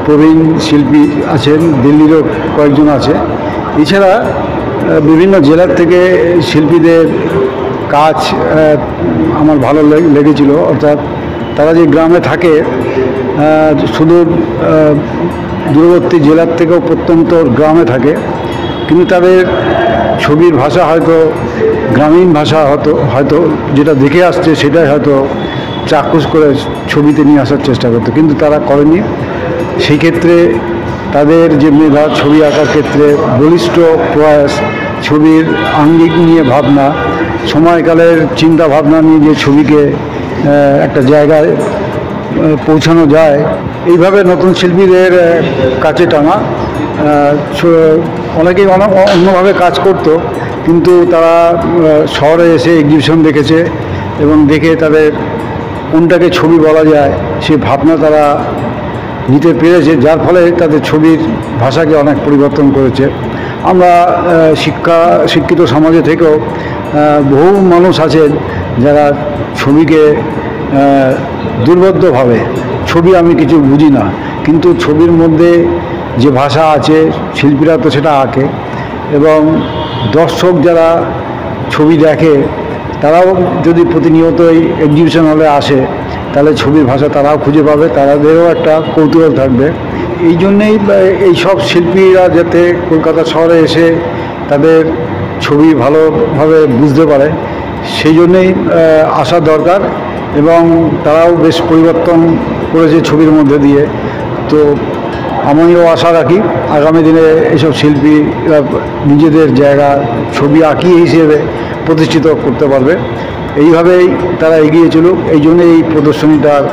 প্রবীণ শিল্পী আছেন, দিল্লিরও কয়েকজন আছে। এছাড়া বিভিন্ন জেলার থেকে শিল্পীদের কাজ আমার ভালো লেগেছিল। অর্থাৎ তারা যে গ্রামে থাকে, সুদূর দূরবর্তী জেলার থেকেও প্রত্যন্ত গ্রামে থাকে, কিন্তু তাদের ছবির ভাষা হয়তো গ্রামীণ ভাষা হয়তো যেটা দেখে আসছে সেটাই হয়তো চাক্ষুষ করে ছবিতে নিয়ে আসার চেষ্টা করতো, কিন্তু তারা করেনি। সেই ক্ষেত্রে তাদের যে মেধা ছবি আঁকার ক্ষেত্রে, বলিষ্ঠ প্রয়াস, ছবির আঙ্গিক নিয়ে ভাবনা, সময়কালের চিন্তা ভাবনা নিয়ে যে ছবিকে একটা জায়গায় পৌঁছানো যায়, এইভাবে নতুন শিল্পীদের কাছে টানা। অনেকেই অন্যভাবে কাজ করতো, কিন্তু তারা শহরে এসে এক্সিবিশন দেখেছে এবং দেখে তাদের কোনটাকে ছবি বলা যায় সেই ভাবনা তারা নিতে পেরেছে, যার ফলে তাদের ছবির ভাষাকে অনেক পরিবর্তন করেছে। আমরা শিক্ষিত সমাজে থেকেও বহু মানুষ আছেন যারা ছবিকে দুর্বোধ্যভাবে, ছবি আমি কিছু বুঝি না, কিন্তু ছবির মধ্যে যে ভাষা আছে শিল্পীরা তো সেটা আঁকে, এবং দর্শক যারা ছবি দেখে তারাও যদি প্রতিনিয়তই এক্সিবিশন হলে আসে, তাহলে ছবির ভাষা তারাও খুঁজে পাবে, তাদেরও একটা কৌতূহল থাকবে। এই জন্যেই এইসব শিল্পীরা যাতে কলকাতা শহরে এসে তাদের ছবি ভালোভাবে বুঝতে পারে, সেই জন্যেই আসা দরকার। এবং তারাও বেশ পরিবর্তন করেছে ছবির মধ্যে দিয়ে। তো আমিও আশা রাখি আগামী দিনে এইসব শিল্পীরা নিজেদের জায়গা ছবি আঁকি হিসেবে প্রতিষ্ঠিত করতে পারবে। এইভাবেই তারা এগিয়ে চলুক, এই জন্য এই প্রদর্শনীটার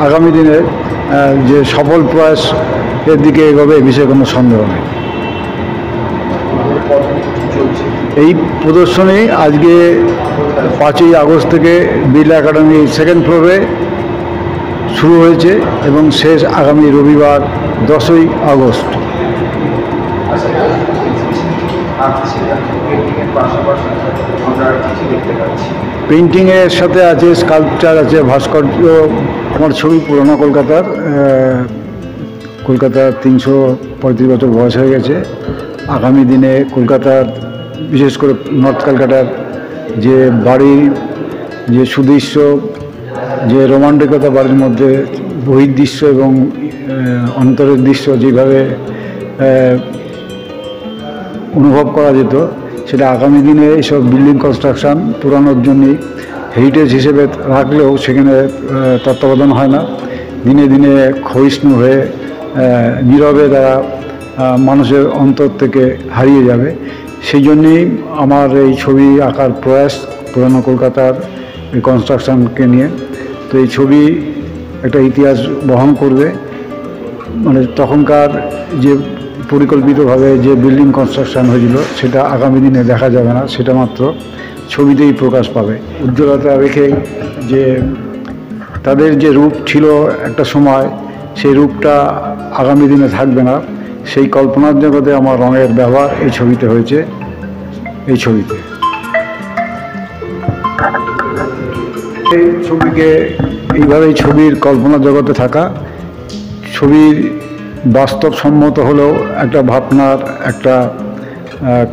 আগামী দিনে যে সফল প্রয়াস এর দিকে এগোবে, এ বিষয়ে কোনো সন্দেহ নেই। এই প্রদর্শনী আজকে 5ই আগস্ট থেকে বিড়লা একাডেমি সেকেন্ড ফ্লোরে শুরু হয়েছে এবং শেষ আগামী রবিবার 10ই আগস্ট। পেন্টিংয়ের সাথে আছে স্কাল্পচার আছে, ভাস্কর্য। আমার ছবি পুরোনো কলকাতার 335 বছর বয়স হয়ে গেছে। আগামী দিনে কলকাতার, বিশেষ করে নর্থ কলকাতার যে বাড়ির যে সুদৃশ্য, যে রোমান্টিকতা বাড়ির মধ্যে, বহির্দৃশ্য এবং অন্তরের দৃশ্য যেভাবে অনুভব করা যেত, সেটা আগামী দিনে এইসব বিল্ডিং কনস্ট্রাকশান পুরানোর জন্যই হেরিটেজ হিসেবে রাখলেও সেখানে তত্ত্বাবধান হয় না, দিনে দিনে ক্ষয়িষ্ণু হয়ে নীরবে তারা মানুষের অন্তর থেকে হারিয়ে যাবে। সেই জন্যেই আমার এই ছবি আঁকার প্রয়াস পুরানো কলকাতার এই কনস্ট্রাকশানকে নিয়ে। তো এই ছবি একটা ইতিহাস বহন করবে, মানে তখনকার যে পরিকল্পিতভাবে যে বিল্ডিং কনস্ট্রাকশান হয়েছিল সেটা আগামী দিনে দেখা যাবে না, সেটা মাত্র ছবিতেই প্রকাশ পাবে। উজ্জ্বলতা রেখে যে তাদের যে রূপ ছিল একটা সময়, সেই রূপটা আগামী দিনে থাকবে না, সেই কল্পনার জগতে আমার রঙের ব্যবহার এই ছবিতে হয়েছে। এই ছবিতে এই ছবিকে এইভাবেই ছবির কল্পনা জগতে থাকা, ছবির বাস্তবসম্মত হলেও একটা ভাবনার একটা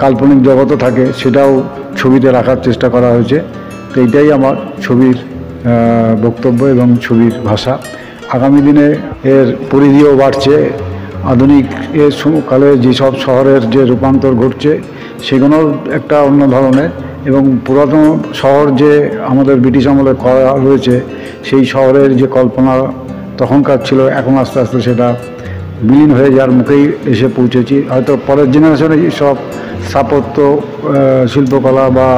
কাল্পনিক জগতও থাকে, সেটাও ছবিতে রাখার চেষ্টা করা হয়েছে। তো এইটাই আমার ছবির বক্তব্য এবং ছবির ভাষা। আগামী দিনে এর পরিধিও বাড়ছে। আধুনিক এর কালে যেসব শহরের যে রূপান্তর ঘটছে সেগুলোও একটা অন্য ধরনের, এবং পুরাতন শহর যে আমাদের ব্রিটিশ আমলে করা হয়েছে সেই শহরের যে কল্পনা তখনকার ছিল, এখন আস্তে আস্তে সেটা বিলীন হয়ে যাওয়ার মুখেই এসে পৌঁছেছি। হয়তো পরের জেনারেশনে সব স্থাপত্য শিল্পকলা বা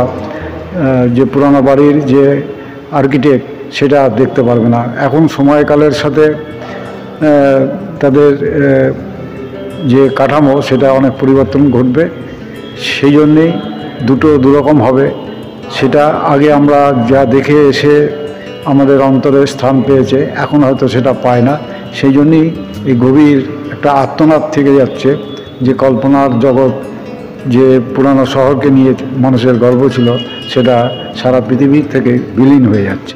যে পুরানো বাড়ির যে আর্কিটেক্ট সেটা দেখতে পারবে না। এখন সময়কালের সাথে তাদের যে কাঠামো সেটা অনেক পরিবর্তন ঘটবে, সেই জন্যেই দুরকম হবে। সেটা আগে আমরা যা দেখে এসে আমাদের অন্তরে স্থান পেয়েছে, এখন হয়তো সেটা পায় না। সেই জন্যই এই গভীর একটা আর্তনাদ থেকে যাচ্ছে যে কল্পনার জগৎ, যে পুরানো শহরকে নিয়ে মানুষের গর্ব ছিল, সেটা সারা পৃথিবীর থেকে বিলীন হয়ে যাচ্ছে।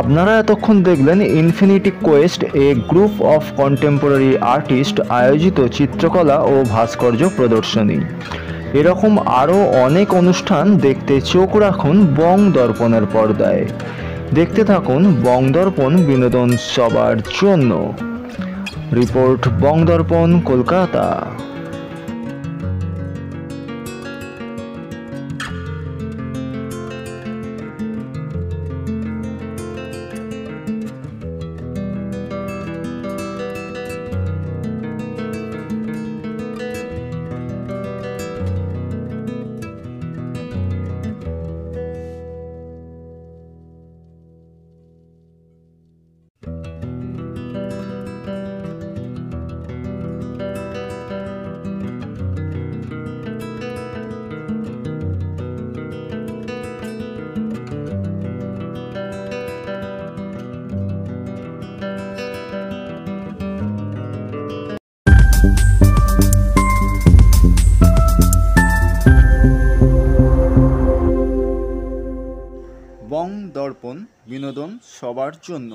আপনারা এতক্ষণ দেখলেন infinity Quest, A group of contemporary artist আয়োজিত চিত্রকলা ও ভাস্কর্য প্রদর্শনী। এরকম আরও অনেক অনুষ্ঠান দেখতে চোখ রাখুন বং দর্পণের পর্দায়। দেখতে থাকুন বং দর্পণ, বিনোদন সবার জন্য। রিপোর্ট বং দর্পণ, কলকাতা। বং দর্পণ, বিনোদন সবার জন্য।